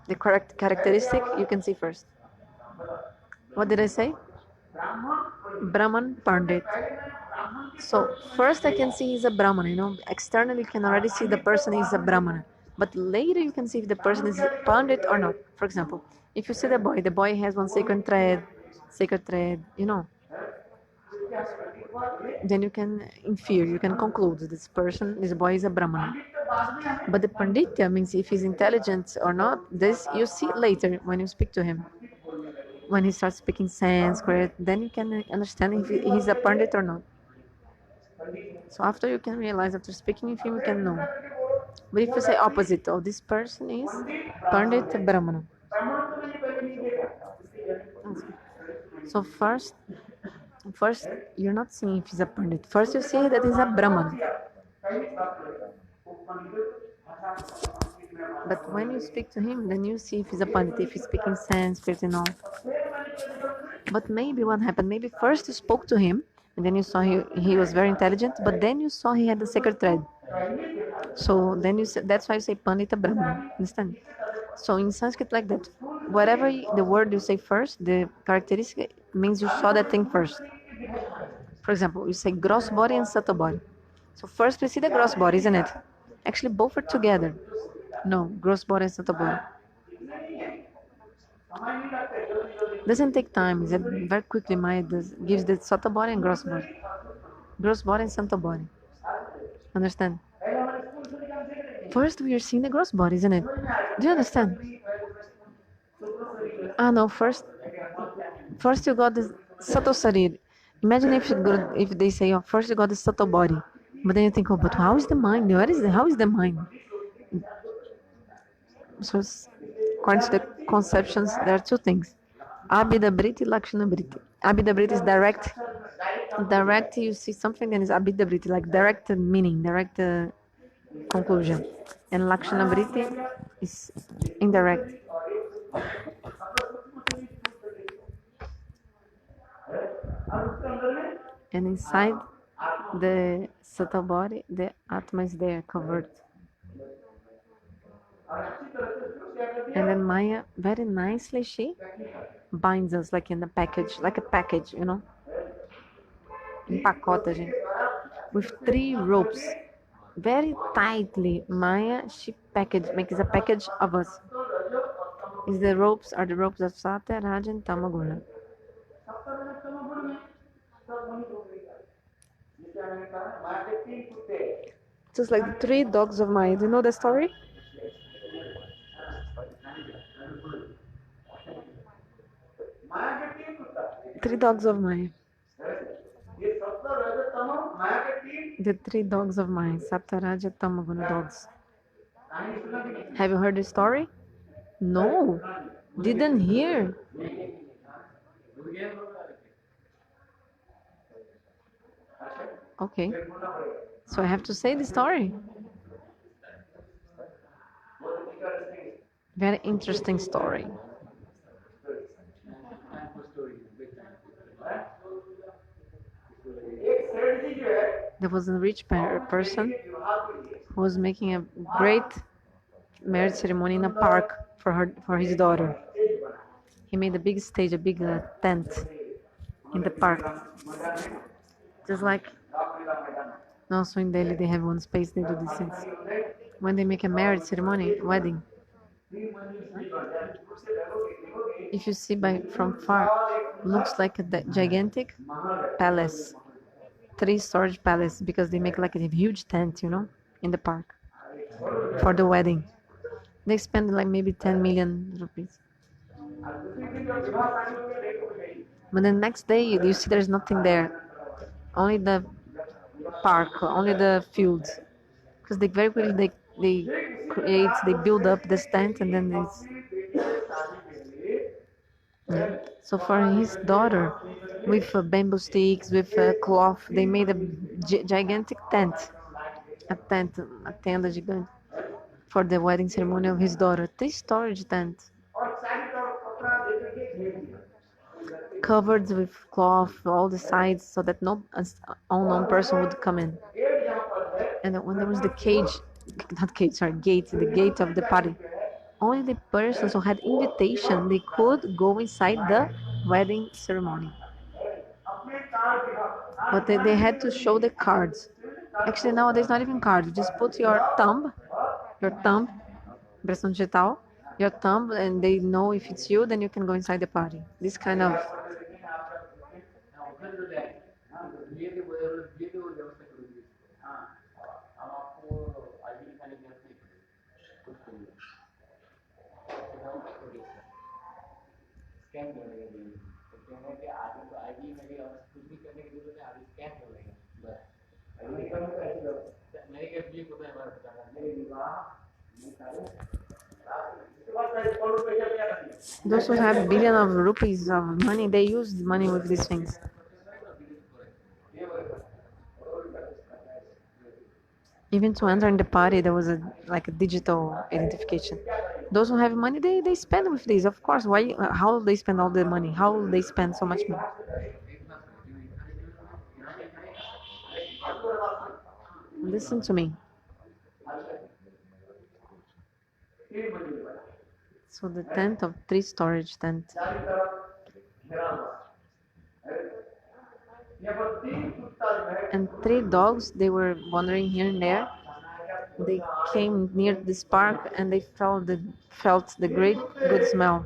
[SPEAKER 1] The correct characteristic you can see first. What did I say? Brahman Pandit. So first I can see he's a Brahman, externally you can already see the person is a Brahmana. But later you can see if the person is Pandit or not. For example, if you see the boy has one sacred thread, then you can infer, you can conclude this boy is a Brahmana. But the Panditya means if he's intelligent or not, this you see later when you speak to him. When he starts speaking Sanskrit, then you can understand if he's a Pandit or not. So after you can realize, after speaking with him, you can know. But if you say opposite, oh, this person is Pandit Brahmana. So first you're not seeing if he's a Pandit. First you see that he's a Brahmana. But when you speak to him, then you see if he's a Pandit, if he's speaking Sanskrit and all. But maybe what happened, maybe first you spoke to him, and then you saw he was very intelligent, but then you saw he had the sacred thread. So then you say, that's why you say Pandita Brahman. Understand? So in Sanskrit, like that, whatever the word you say first, the characteristic means you saw that thing first. For example, you say gross body and subtle body. So first we see the gross body, isn't it? Actually, both are together. No, gross body and subtle body. Doesn't take time. It's very quickly. Maya gives the subtle body and gross body and subtle body. Understand? First we are seeing the gross body, isn't it? Do you understand? Ah no. First you got the subtle sarir. Imagine if they say, oh, first you got the subtle body, but then you think, oh, but how is the mind? How is the mind? So according to the conceptions, there are two things: Abhida Briti, Lakshana Briti. Abhida Briti is direct. Direct, you see something, then is Abhida Briti, like direct meaning, direct conclusion. And Lakshana Briti is indirect. And inside the subtle body, the Atma is there, covered. And then Maya, very nicely, she binds us like in a package, empacota, gente, with three ropes, very tightly. Maya, she makes a package of us. Are the ropes of Sata, Raja, and Tamaguna. Just like the three dogs of Maya. Do you know the story? Three dogs of Maya. The three dogs of Maya, Sataraja Tamaguna dogs. Have you heard the story? No, didn't hear. Okay, so I have to say the story. Very interesting story. There was a rich person who was making a great marriage ceremony in a park for his daughter. He made a big stage, a big tent in the park. Just like also in Delhi, they have one space they do these things. When they make a marriage ceremony, wedding, if you see from far, looks like a gigantic palace, three-storage palace, because they make like a huge tent, in the park for the wedding. They spend like maybe 10 million rupees. But the next day, you see there's nothing there, only the park, only the fields, because they very quickly they build up this tent, and then it's, yeah. So for his daughter, with bamboo sticks, with cloth, they made a gigantic tent, a tenda gigante for the wedding ceremony of his daughter. Three storage tent, covered with cloth, all the sides, so that no unknown person would come in. And when there was the not cage, sorry, gate, the gate of the party, only the persons who had invitation, they could go inside the wedding ceremony. But they had to show the cards. Actually, nowadays not even cards. You just put your thumb, impressão digital, your thumb, and they know if it's you, then you can go inside the party. This kind of. Those who have billion of rupees of money, they use money with these things. Even to enter in the party, there was a digital identification. Those who have money, they spend with these, of course. Why? How they spend all the money? How they spend so much money? Listen to me. So the tent of 3 storage tent. And 3 dogs, they were wandering here and there. They came near this park and they felt the great good smell.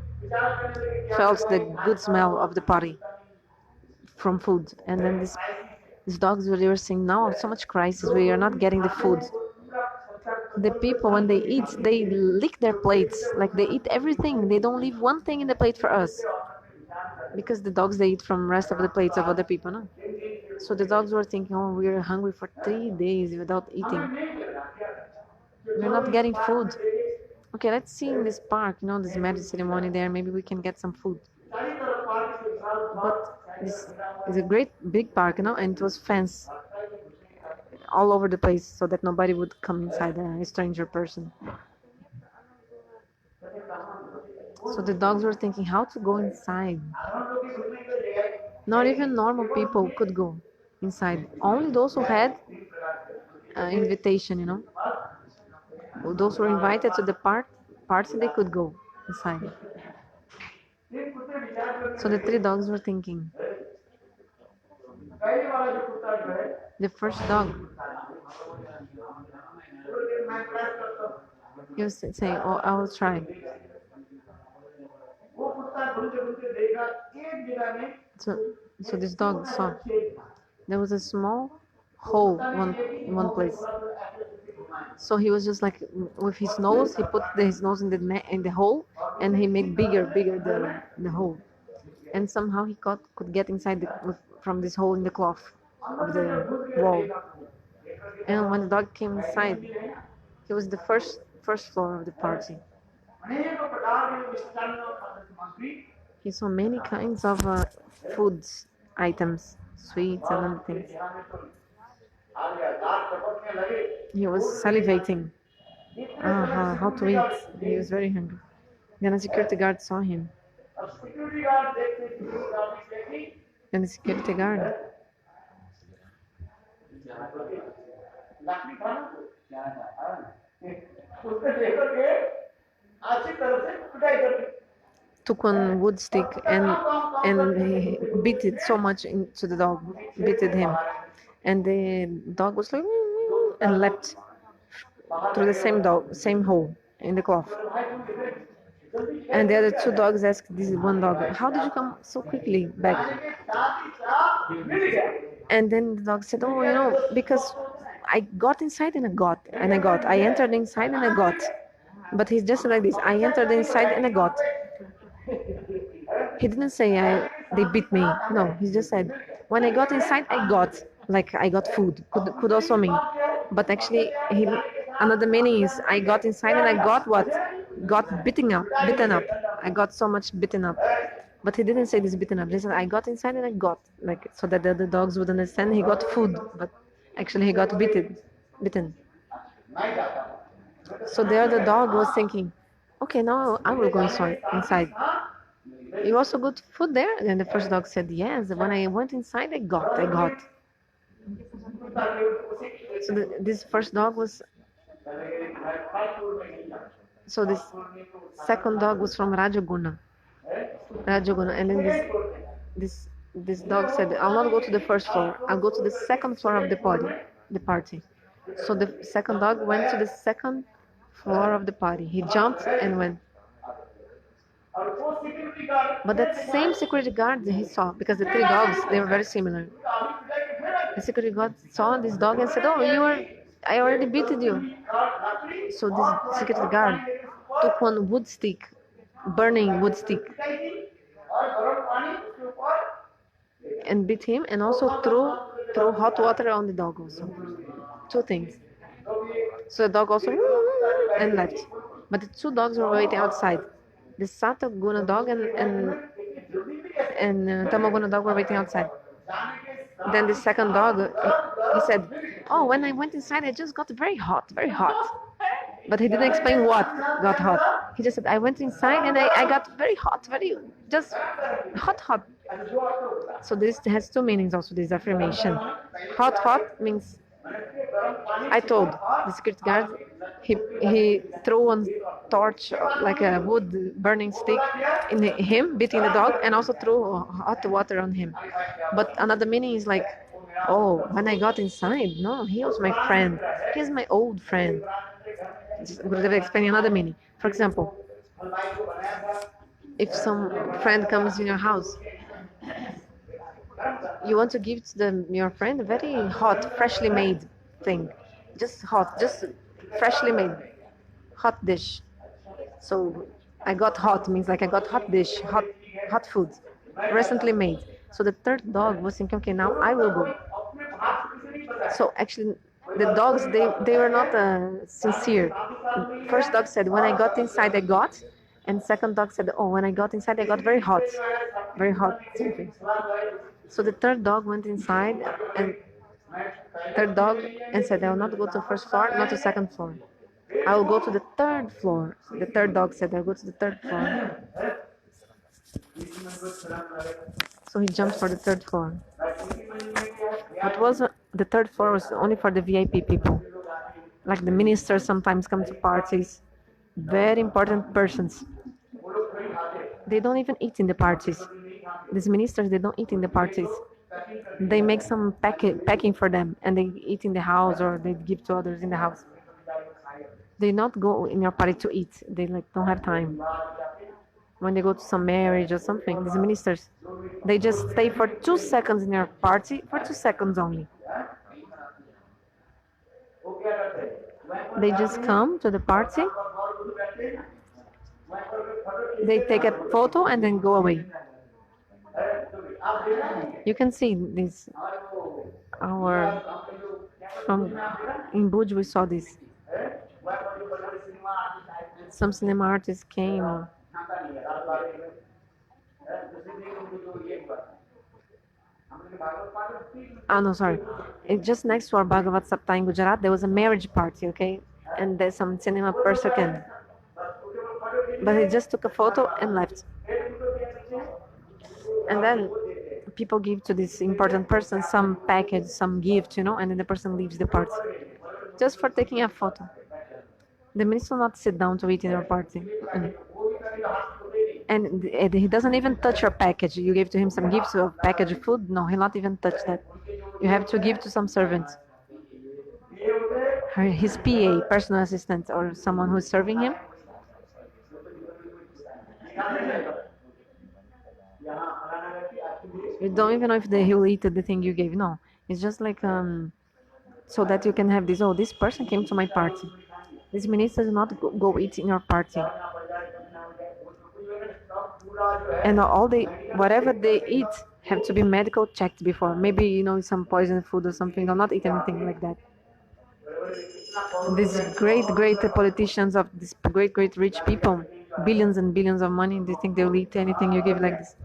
[SPEAKER 1] Felt the good smell of the party from food. And then these dogs were saying, now so much crisis, we are not getting the food. The people, when they eat, they lick their plates, like they eat everything. They don't leave one thing in the plate for us, because the dogs, they eat from rest of the plates of other people, no? So the dogs were thinking, oh, we're hungry for 3 days without eating, we're not getting food. Okay, let's see in this park, this magic ceremony there, maybe we can get some food. But this is a great big park, and it was fenced all over the place so that nobody would come inside, a stranger person. So the dogs were thinking how to go inside. Not even normal people could go inside. Only those who had invitation, those who were invited to the party, they could go inside. So the 3 dogs were thinking. The first dog, he was saying, oh, I will try. So this dog saw there was a small hole in one place. So he was just like, with his nose, he put his nose in the hole, and he made bigger the hole, and somehow he could get inside from this hole in the cloth of the wall. And when the dog came inside, he was the first floor of the party. He saw many kinds of foods, items, sweets, and other things. He was salivating. How to eat. He was very hungry. Then a security guard saw him. And the security guard, took one wood stick and he beat it so much into the dog, beat him, and the dog was like and leapt through the same hole in the cloth. And the other 2 dogs asked this one dog, how did you come so quickly back? And then the dog said, oh, because I got inside and I got. I entered inside and I got. But he's just like this. I entered inside and I got. He didn't say they beat me. No, he just said, when I got inside, I got. Like I got food. Could also mean. But actually, another meaning is I got inside and I got what? Got beaten up. I got so much beaten up. But he didn't say this beaten up. He said I got inside and I got, like, so that the other dogs would understand he got food, but actually he got beaten. So the other dog was thinking, okay, now I will go inside. You also got food there? And the first dog said, yes. When I went inside, I got. So this first dog was. So this second dog was from Rajaguna, and then this dog said, I'll not go to the first floor. I'll go to the second floor of the party. So the second dog went to the second floor of the party. He jumped and went. But that same security guard that he saw, because the 3 dogs, they were very similar. The security guard saw this dog and said, oh, I already beated you. So this security guard took one wood stick, burning wood stick, and beat him, and also threw hot water on the dog also. 2 things. So the dog also and left. But the 2 dogs were waiting outside. The Sataguna dog and Tamaguna dog were waiting outside. Then the second dog, he said, oh, when I went inside, I just got very hot. But he didn't explain what got hot. He just said, I went inside and I got very hot, just hot. So this has 2 meanings also, this affirmation. Hot means I told the security guard he threw a torch like a wood burning stick in him beating the dog and also threw hot water on him. But another meaning is like, oh, when I got inside, no, he was my friend. He's my old friend. Gurudev explaining another meaning. For example, if some friend comes in your house, you want to give to your friend a very hot, freshly made thing. Just hot, just freshly made, hot dish. So I got hot means like I got hot dish, hot food, recently made. So the third dog was thinking, okay, now I will go. So actually, the dogs they were not sincere. First dog said, when I got inside, I got, and second dog said, oh, when I got inside, I got very hot something. So the third dog went inside, and third dog and said, I will not go to the first floor, not to second floor. I will go to the third floor. The third dog said, I'll go to the third floor. So he jumped for the third floor. What was the third floor was only for the VIP people. Like the ministers sometimes come to parties. Very important persons. They don't even eat in the parties. These ministers, they don't eat in the parties. They make some packing for them and they eat in the house or they give to others in the house. They not go in your party to eat. They like don't have time. When they go to some marriage or something, these ministers, they just stay for 2 seconds in your party, for 2 seconds only. They just come to the party, they take a photo and then go away. You can see this. Our from in Buj we saw this. Some cinema artists came. Oh no, sorry. Just next to our Bhagavat Sapta in Gujarat, there was a marriage party, okay? And there's some cinema person came. But he just took a photo and left. And then people give to this important person some package, some gift, and then the person leaves the party. Just for taking a photo. The minister will not sit down to eat in your party. And he doesn't even touch your package. You gave to him some gifts of packaged food. No, he'll not even touch that. You have to give to some servant. His PA, personal assistant, or someone who's serving him. You don't even know if he'll eat the thing you gave. No, it's just like so that you can have this. Oh, this person came to my party. This minister does not go eat in your party. And whatever they eat have to be medical checked before. Maybe some poison food or something. They'll not eat anything like that. These great politicians of these great rich people, billions and billions of money, they think they'll eat anything you give like this.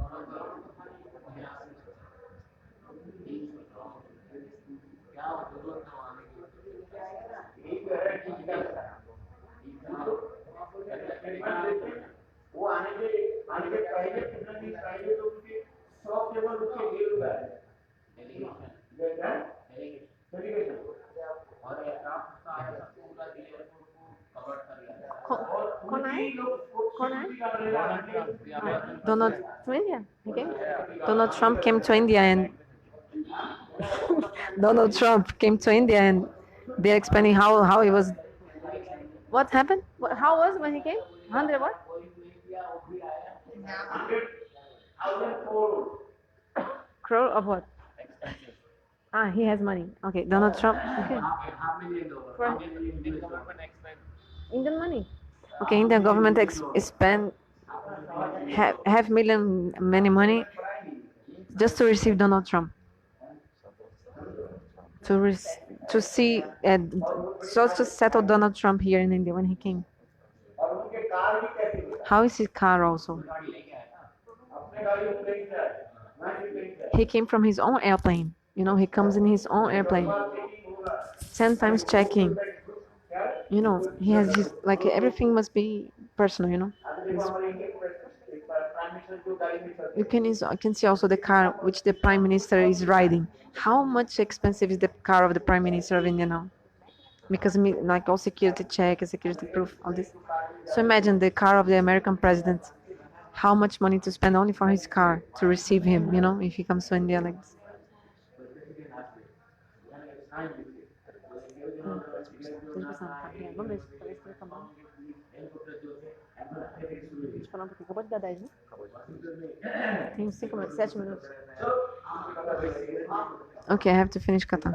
[SPEAKER 1] Donald to India. Okay. Donald Trump came to India and Donald Trump came to India and they're explaining how he was. What happened? How was when he came? 100 what? Crore of what? He has money. Okay, Donald Trump. Okay. For Indian money. Okay, Indian government spend half million many money just to receive Donald Trump. To see just to settle Donald Trump here in India when he came. How is his car also? He came from his own airplane. He comes in his own airplane. 10 times checking. He has his, like, everything must be personal, You can see also the car which the Prime Minister is riding. How much expensive is the car of the Prime Minister of India now? because like all security check, security proof, all this. So imagine the car of the American president. How much money to spend only for his car to receive him, if he comes to India like this. Acabou de dar 10, né? Tem 5 minutos, 7 minutos. Okay, I have to finish Katan.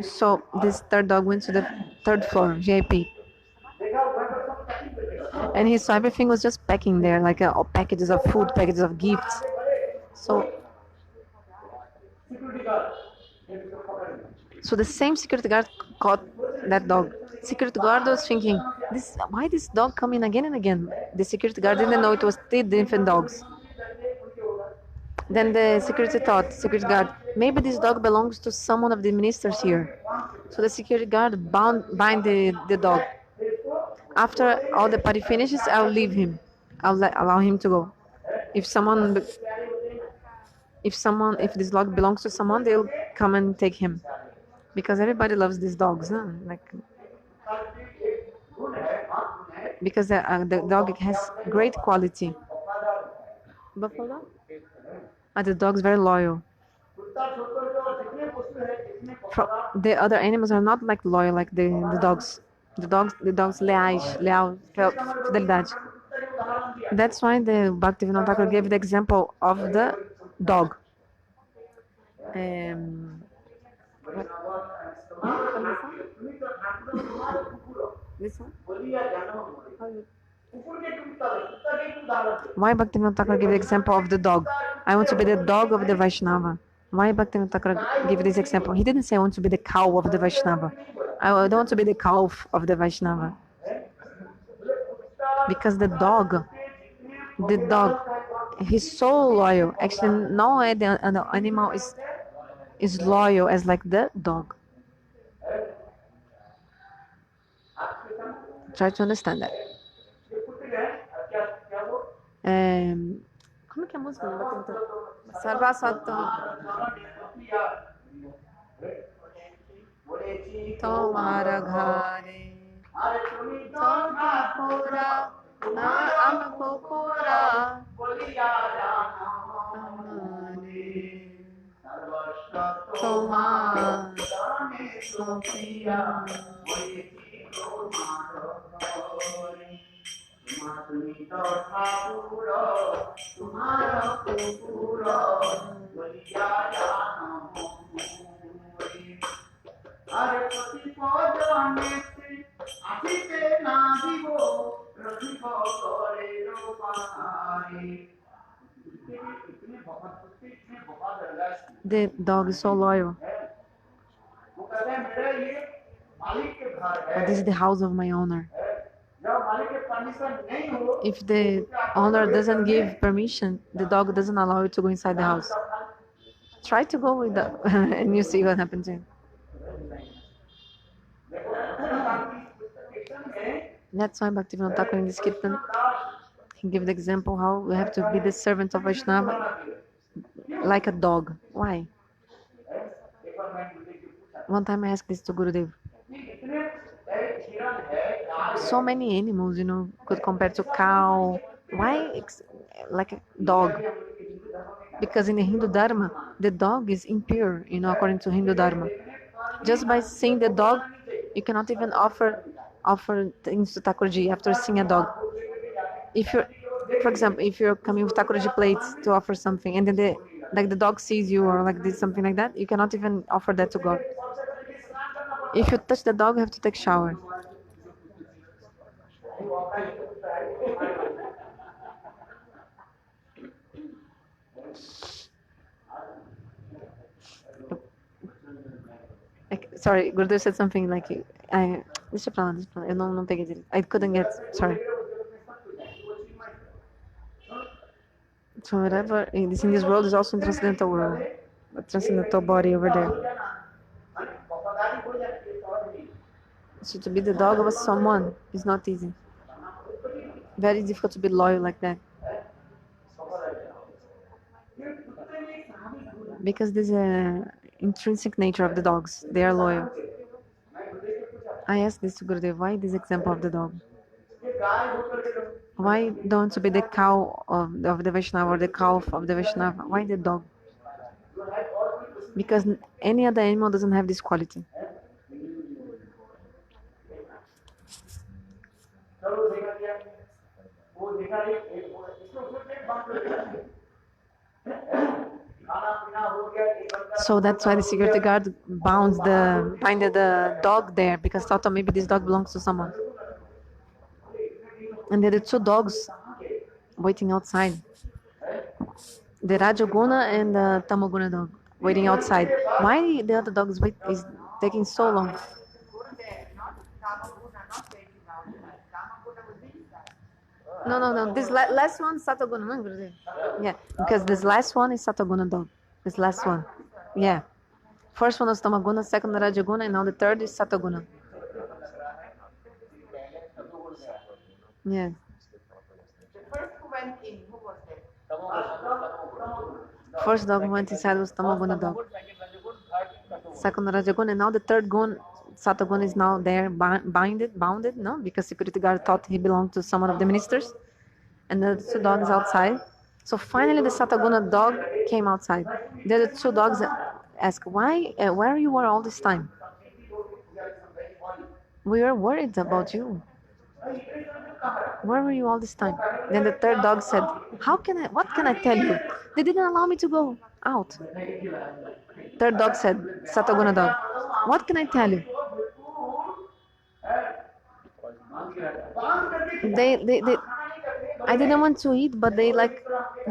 [SPEAKER 1] So this third dog went to the third floor, VIP. And he saw everything was just packing there, like packages of food, packages of gifts. So the same security guard caught that dog. Security guard was thinking, why this dog coming again and again? The security guard didn't know it was 3 different dogs. Then the security guard, maybe this dog belongs to someone of the ministers here. So the security guard bind the dog. After all the party finishes, I'll leave him. Allow him to go. If this dog belongs to someone, they'll come and take him. Because everybody loves these dogs, huh? Because the dog has great quality. Buffalo? The dog's very loyal. The other animals are not like loyal like the dogs. The dogs leal, fidelidade. That's why the Bhaktivinoda Thakur gave the example of the dog. This one? Why Bhaktivinoda Thakur give the example of the dog? I want to be the dog of the Vaishnava. Why Bhaktivinoda Thakur give this example? He didn't say I want to be the cow of the Vaishnava. I don't want to be the calf of the Vaishnava. Because the dog, he's so loyal. Actually, no animal is loyal as like the dog. Try to understand that. Como é que é a música? Sarvasatam. Tomara ghare. Tomapura. Amakopura. Tomar. Sophia. The dog is so loyal. This is the house of my owner. If the owner doesn't give permission, the dog doesn't allow you to go inside the house. Try to go with that and you see what happens to him. That's why Bhaktivinoda Thakur in this Kirtan, he gave the example how we have to be the servant of Vaishnava like a dog. Why? One time I asked this to Gurudev. So many animals, could compare to cow. Why like a dog? Because in the Hindu Dharma, the dog is impure, according to Hindu Dharma. Just by seeing the dog, you cannot even offer things to Thakurji after seeing a dog. For example, if you're coming with Thakurji plates to offer something, and then the dog sees you or like this, something like that, you cannot even offer that to God. If you touch the dog, you have to take shower. Sorry, Gurudev said something like, deixa pra lá, eu não peguei direito. I couldn't get, sorry. So whatever in this world is also in transcendental world, a transcendental body over there. So to be the dog of someone is not easy. Very difficult to be loyal like that. Because there's intrinsic nature of the dogs. They are loyal. I asked this to Gurudev, why this example of the dog? Why don't you be the cow of the Vaishnava or the calf of the Vaishnava? Why the dog? Because any other animal doesn't have this quality. So that's why the security guard binded the dog there, because thought maybe this dog belongs to someone. And there are two dogs waiting outside. The Rajoguna and the Tamoguna dog waiting outside. Why the other dog is taking so long? No. This last one is Satoguna. No, Gurudev? Yeah, because this last one is Satoguna dog. This last one. Yeah. First one was Tamaguna, second Rajoguna, and now the third is Satoguna. Yeah. First dog who went inside was Tamaguna dog. Second Rajagun, and now the third gun, Satagun, is now there bounded, no, because security guard thought he belonged to someone of the ministers, and the two dogs outside. So finally, the Sataguna dog came outside. The other two dogs ask, "Why? Where you were all this time? We were worried about you. Where were you all this time?" Then the third dog said, what can I tell you? They didn't allow me to go out. Third dog said, Sataguna dog, what can I tell you? They I didn't want to eat, but they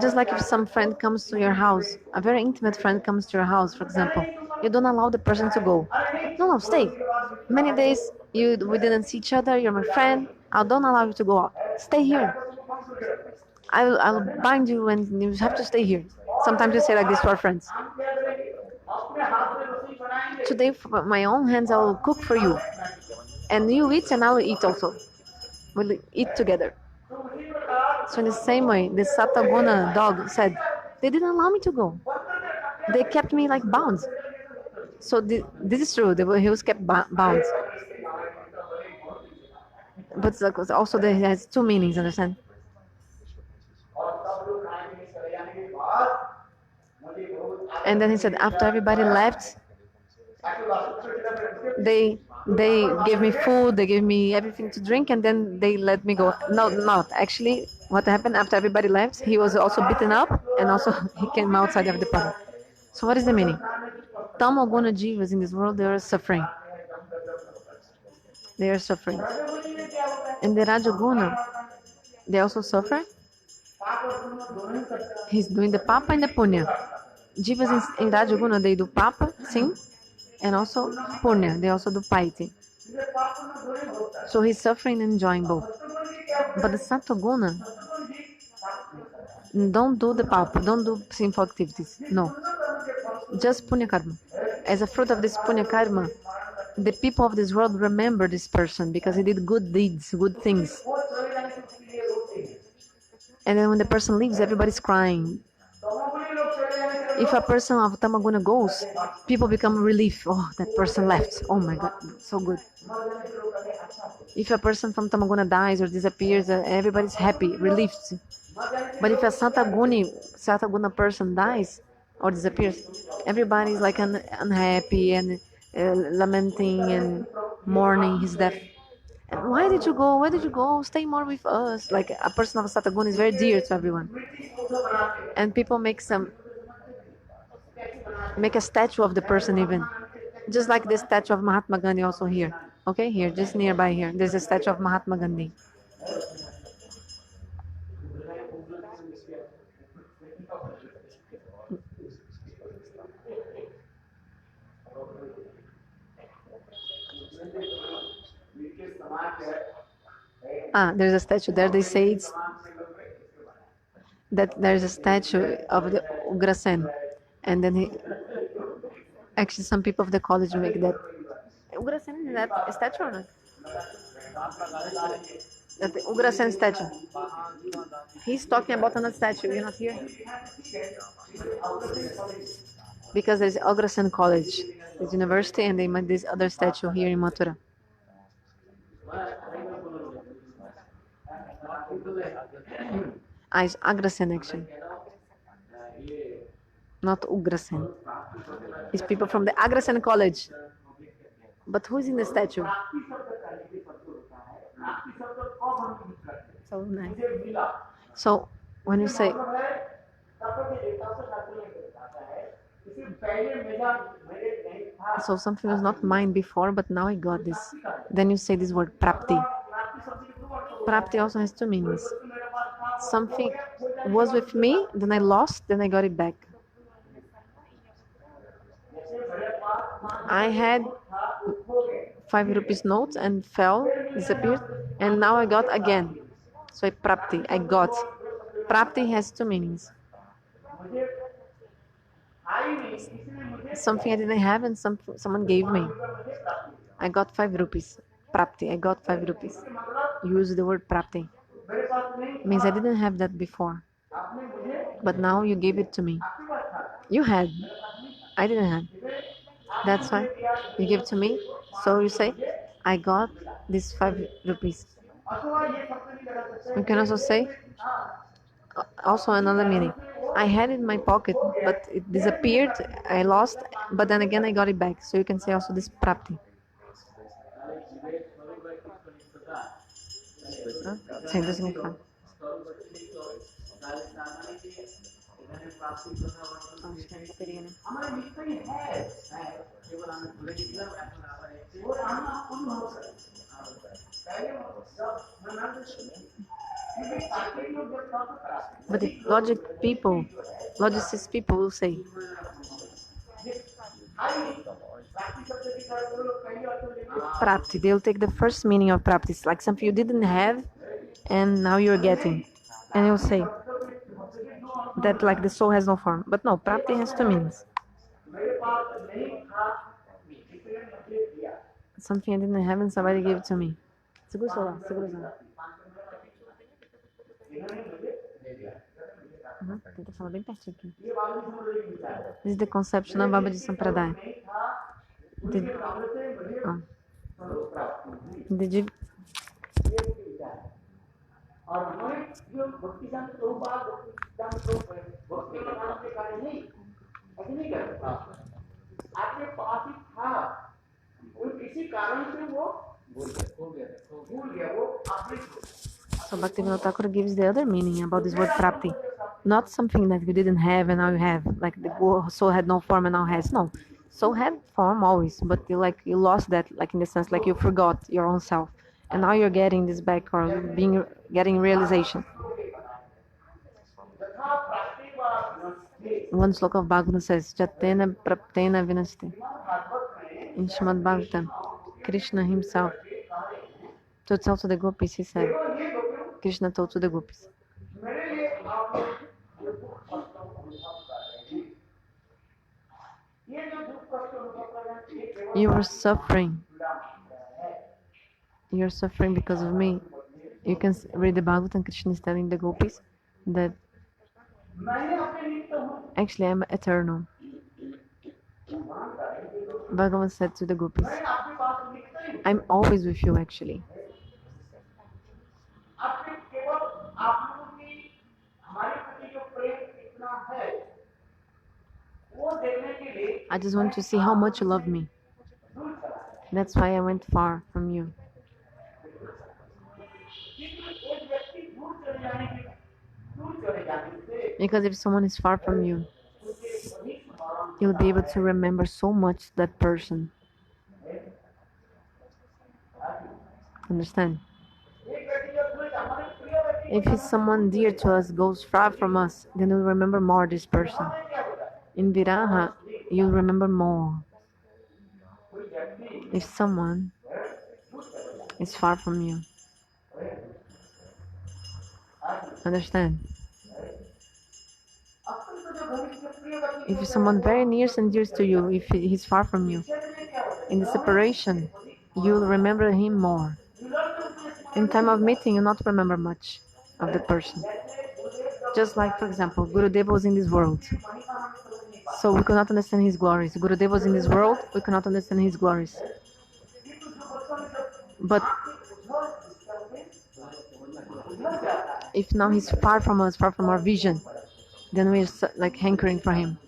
[SPEAKER 1] just like if some friend comes to your house, a very intimate friend comes to your house, for example, you don't allow the person to go. No, stay. Many days we didn't see each other, you're my friend, I don't allow you to go out. Stay here. I'll bind you and you have to stay here. Sometimes you say like this to our friends. Today, for my own hands, I will cook for you. And you eat and I will eat also. We'll eat together. So in the same way, the Sataguna dog said, they didn't allow me to go. They kept me like bound. So this is true. He was kept bound. But also there has two meanings, understand? And then he said, after everybody left, they gave me food, they gave me everything to drink, and then they let me go. No, not actually. What happened after everybody left? He was also beaten up, and also he came outside of the party. So what is the meaning? Tamoguna jivas in this world, they are suffering. They are suffering. And the Rajoguna, they also suffer. He's doing the papa and the punya. Jivas in Rajoguna, they do papa, sim, and also punya, they also do piety. So he's suffering and enjoying both. But the Satoguna don't do the papa, don't do sinful activities. No. Just punya karma. As a fruit of this punya karma, the people of this world remember this person because he did good deeds, good things. And then when the person leaves, everybody's crying. If a person of Tamaguna goes, people become relief. Oh, that person left. Oh my God, so good. If a person from Tamaguna dies or disappears, everybody's happy, relieved. But if a Sataguna person dies or disappears, everybody's like unhappy and lamenting and mourning his death. And why did you go? Where did you go? Stay more with us. Like a person of Sataguna is very dear to everyone. And people make a statue of the person even. Just like the statue of Mahatma Gandhi also here. Okay, here, just nearby here. There's a statue of Mahatma Gandhi. There's a statue there. They say that there's a statue of the Ugrasen. And then actually some people of the college make that. Ugrasen, is that a statue or not? That the Ugrasen statue. He's talking about another statue. You're not here? Because there's Agrasen College, this university, and they made this other statue here in Mathura. It's Agrasen actually, not Ugrasen. It's people from the Agrasen College. But who's in the statue? So nice. So when you say, so something was not mine before, but now I got this. Then you say this word prapti. Prapti also has two meanings. Something was with me, then I lost, then I got it back. I had 5 rupees notes and fell, disappeared, and now I got again. So I prapti, I got. Prapti has two meanings. Something I didn't have and someone gave me. I got 5 rupees. Prapti, I got 5 rupees. Use the word prapti. Means I didn't have that before. But now you gave it to me. You had. I didn't have. That's why you give to me. So you say, I got this 5 rupees. You can also say, also another meaning. I had it in my pocket, but it disappeared. I lost, but then again I got it back. So you can say also this prapti. Sem do significado. Acho que é teria, né? But the logicist people will say, prapti, they'll take the first meaning of prapti, like something you didn't have and now you're getting. And you'll say that like the soul has no form. But no, prapti has two meanings. Something I didn't have and somebody gave it to me. Segura o celular, segura o celular. Tenta falar bem pertinho aqui. This is the conception of Babaji Sampradaya. Did you? So Bhaktivinoda Thakur gives the other meaning about this word prapti. Not something that you didn't have and now you have, like the soul had no form and now has. No, soul had form always, but you lost that, like in the sense like you forgot your own self, and now you're getting this back or getting realization. One sloka of Bhagavatam says, Jatena Praptena Vinaste. In Srimad Bhagavatam, Krishna himself to tell to the gopis, he said, Krishna told to the gopis, you are suffering. You're suffering because of me. You can read the Bhagavatam. Krishna is telling the gopis that actually I'm eternal. Bhagavan said to the gopis, I'm always with you actually. I just want to see how much you love me. That's why I went far from you. Because if someone is far from you, you'll be able to remember so much that person. Understand? If someone dear to us goes far from us, then we'll remember more this person. In Viraha, you'll remember more. If someone is far from you. Understand? If someone very near and dear to you, if he's far from you, in the separation, you'll remember him more. In time of meeting, you'll not remember much of the person. Just like, for example, Gurudeva was in this world. So we could not understand his glories. Gurudev was in this world, we could not understand his glories. But if now he's far from us, far from our vision, then we're like hankering for him.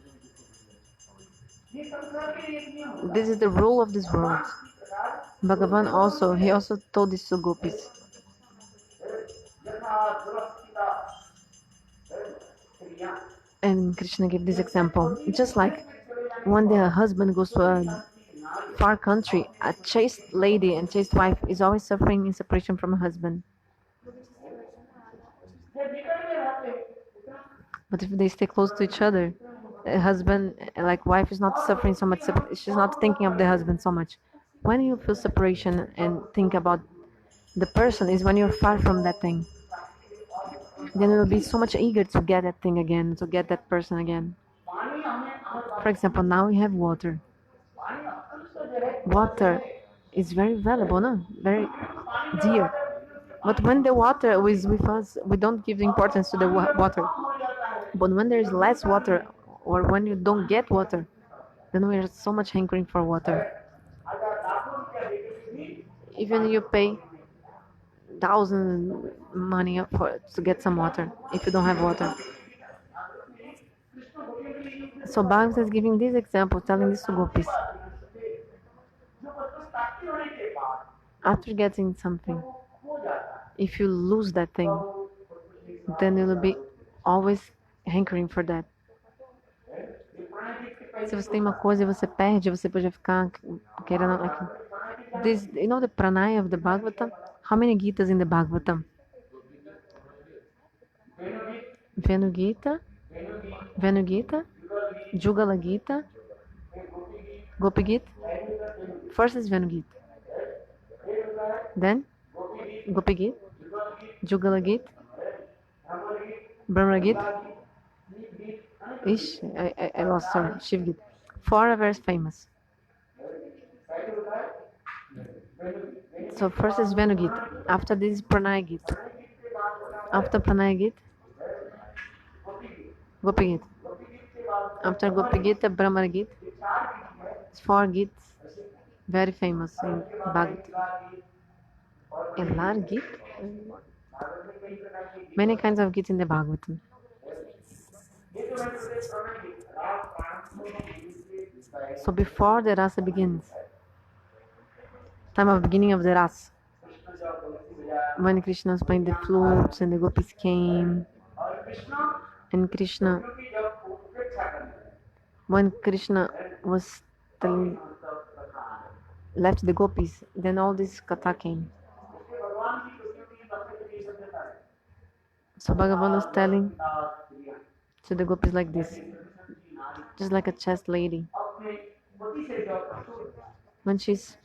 [SPEAKER 1] This is the rule of this world. Bhagavan also, he also told this to gopis. And Krishna gave this example. Just like one day a husband goes to a far country, a chaste lady and chaste wife is always suffering in separation from a husband. But if they stay close to each other, a husband, like wife, is not suffering so much. She's not thinking of the husband so much. When you feel separation and think about the person, is when you're far from that thing. Then you will be so much eager to get that thing again, to get that person again. For example, now we have water. Water is very valuable, no? Very dear. But when the water is with us, we don't give the importance to the water. But when there is less water, or when you don't get water, then we are so much hankering for water. Even you pay thousand money for to get some water if you don't have water. So Bhagavad is giving this example, telling this to gopis. After getting something, if you lose that thing, then you will be always hankering for that. Se você tem uma coisa e você perde, você pode ficar querendo. Like, this, you know the pranaya of the Bhagavatam? How many Gitas in the Bhagavatam? Venu Gita, Venu Gita, Jugala Gita, Gopi Gita. First is Venu Gita. Then Gopi Gita, Jugala Gita, Brahma Gita. Ish, I lost, sorry, Shiv Gita. Four are very famous. So first is Venu Gita. After this is Pranaya Gita. After Pranaya Gita, Gopi Gita. After Gopi Gita, Brahma Gita. It's four Gits, very famous in Bhagavad. A Gita. Many kinds of Gita in the Bhagavatam. So before the rasa begins, time of beginning of the rasa, when Krishna was playing the flutes and the gopis came, and Krishna, when Krishna was telling, left the gopis, then all this katha came. So Bhagavan was telling to the gopis like this, just like a chaste lady. When she's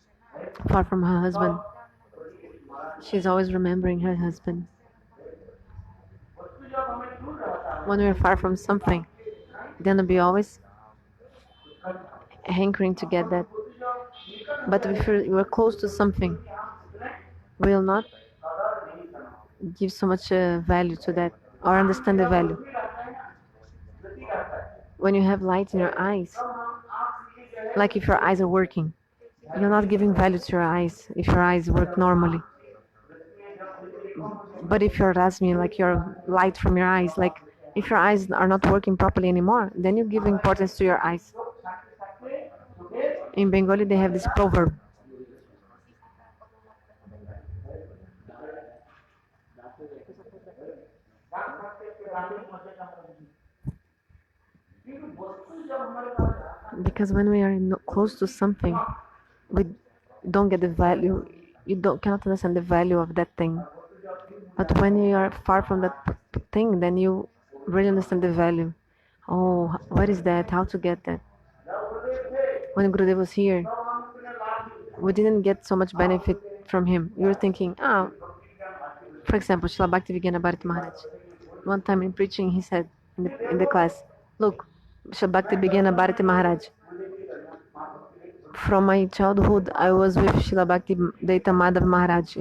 [SPEAKER 1] far from her husband, she's always remembering her husband. When we're far from something, then we'll be always hankering to get that. But if we're close to something, we'll not give so much value to that or understand the value. When you have light in your eyes, like if your eyes are working, you're not giving value to your eyes if your eyes work normally. But if you're asking, like your light from your eyes, like if your eyes are not working properly anymore, then you give importance to your eyes. In Bengali, they have this proverb. Because when we are close to something, we don't get the value. You cannot understand the value of that thing. But when you are far from that thing, then you really understand the value. Oh, what is that? How to get that? When Gurudev was here, we didn't get so much benefit from him. We were thinking, for example, Srila Bhaktivedanta Bharati Maharaj. One time in preaching, he said in the class, look, Srila Bhaktivedanta Bharati Maharaj. From my childhood, I was with Srila Bhaktivedanta Madhav Maharaj,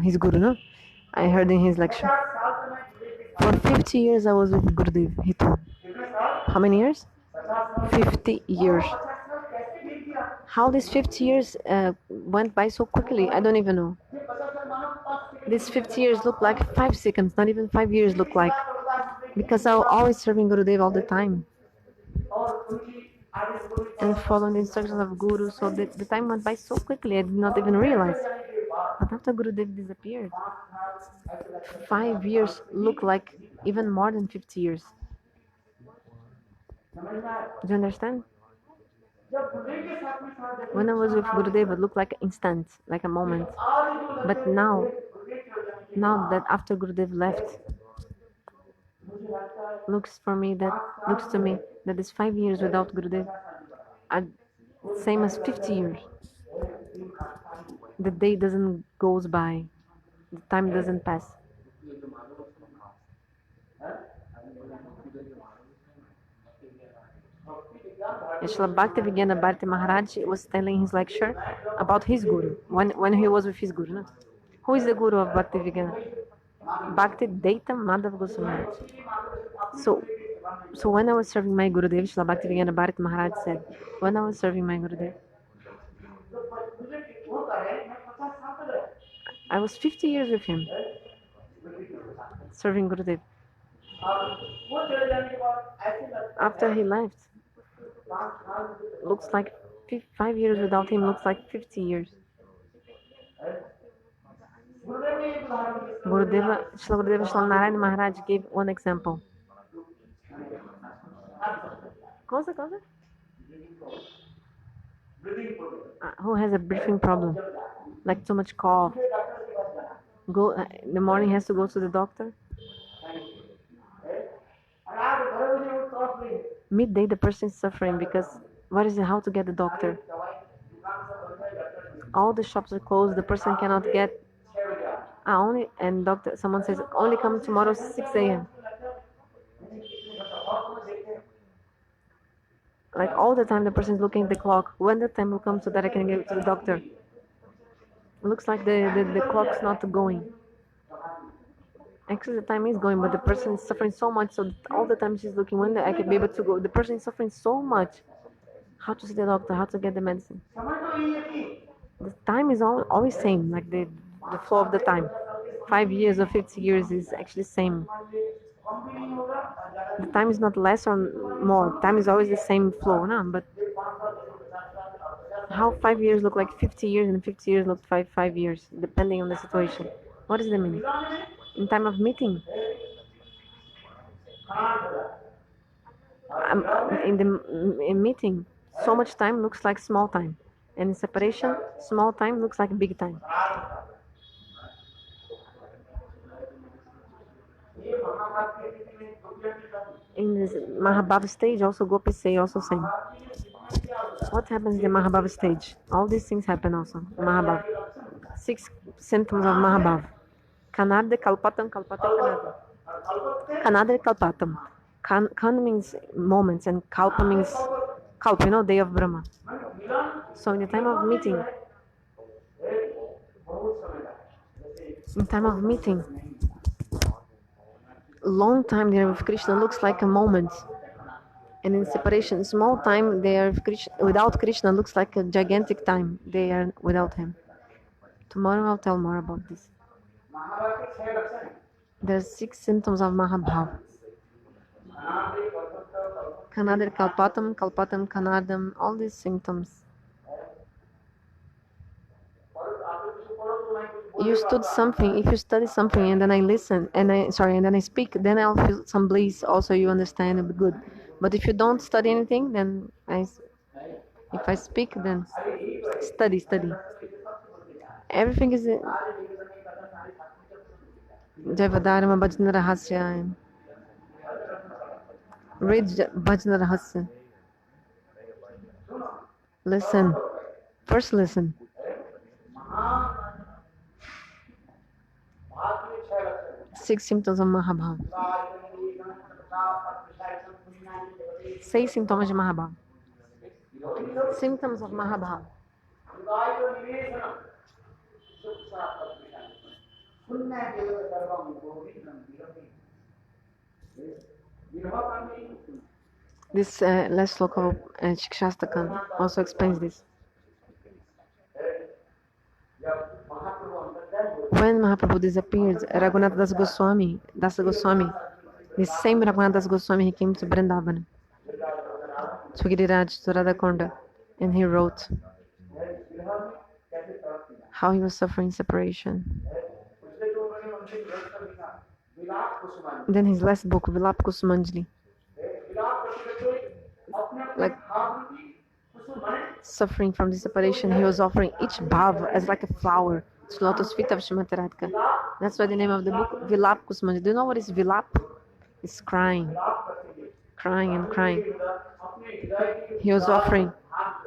[SPEAKER 1] his guru, no? I heard in his lecture. For 50 years, I was with Gurudev, he told. How many years? 50 years. How these 50 years went by so quickly, I don't even know. These 50 years look like 5 seconds, not even 5 years look like. Because I was always serving Gurudev all the time. And following the instructions of Guru, so the time went by so quickly, I did not even realize. But after Gurudev disappeared, 5 years look like even more than 50 years. Do you understand? When I was with Gurudev, it looked like an instant, like a moment. But now that after Gurudev left, looks to me that this 5 years without Gurudev are same as 50 years. The day doesn't goes by, the time doesn't pass. Srila Bhaktivinoda Bharati Maharaj was telling his lecture about his guru when he was with his guru. No? Who is the guru of Bhaktivinoda? Bhakti Daita Madhav Goswami Maharaj. So when I was serving my Gurudev, Srila Bhaktivinoda Bharati Maharaj said, when I was serving my Gurudev, I was 50 years with him, serving Gurudev. After he left, looks like 5 years without him looks like 50 years. Srila Gurudeva Srila Narayana Maharaj gave one example. Causa? Who has a breathing problem, like too much cough, in the morning has to go to the doctor. Midday the person is suffering because how to get the doctor? All the shops are closed, the person cannot get and doctor, someone says only come tomorrow 6 a.m. Like all the time the person is looking at the clock, when the time will come so that I can get to the doctor. It looks like the clock's not going. Actually the time is going, but the person is suffering so much, so all the time she's looking when I can be able to go. The person is suffering so much, how to see the doctor, how to get the medicine. The time is always same, like the flow of the time. 5 years or 50 years is actually same. The time is not less or more. Time is always the same flow, no? But how 5 years look like 50 years and 50 years look 5 years, depending on the situation. What is the meaning? In time of meeting, in meeting, so much time looks like small time, and in separation, small time looks like big time. In this Mahabhav stage, also Gopi say also same. What happens in the Mahabhav stage? All these things happen also in Mahabhav. 6 symptoms of Mahabhav. Kanade kalpatam kalpatam kanade. Kanade kalpatam. Kan means moments and kalpa means kalpa, day of Brahma. So in the time of meeting, long time there with Krishna looks like a moment. And in separation, small time they are without Krishna looks like a gigantic time. They are without him. Tomorrow I'll tell more about this. There's 6 symptoms of Mahabhav. Kanadar Kalpatam, Kalpatam Kanadam, all these symptoms. You if you study something and then I listen and then I speak, then I'll feel some bliss. Also, you understand, it'll be good. But if you don't study anything, then if I speak, then study. Everything is Javadharma Bhajna Rahasya. Read Bhajna Rahasya. Listen. First listen. 6 symptoms of Mahabhav. 6 sintomas de Mahabhav. Symptoms of Mahabhav. This last sloka of Shikshastakam also explains this. When Mahaprabhu disappeared, Raghunath Das Goswami, the same Raghunath Das Goswami, he came to Vrindavan, to Giriraj, to Radhakonda, and he wrote how he was suffering separation. Then his last book, Vilap Kusumanjali, like suffering from this separation, he was offering each bhav as like a flower to lotus feet of Srimati Radhika. That's why the name of the book, Vilap Kusumanjali. Do you know what is Vilap? It's crying, crying and crying. He was offering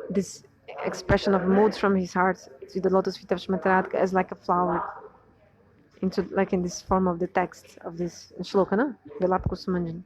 [SPEAKER 1] this expression of moods from his heart to the lotus feet of Srimati Radhika as like a flower, into like in this form of the text of this shloka, no? Vilap Kusumanjali.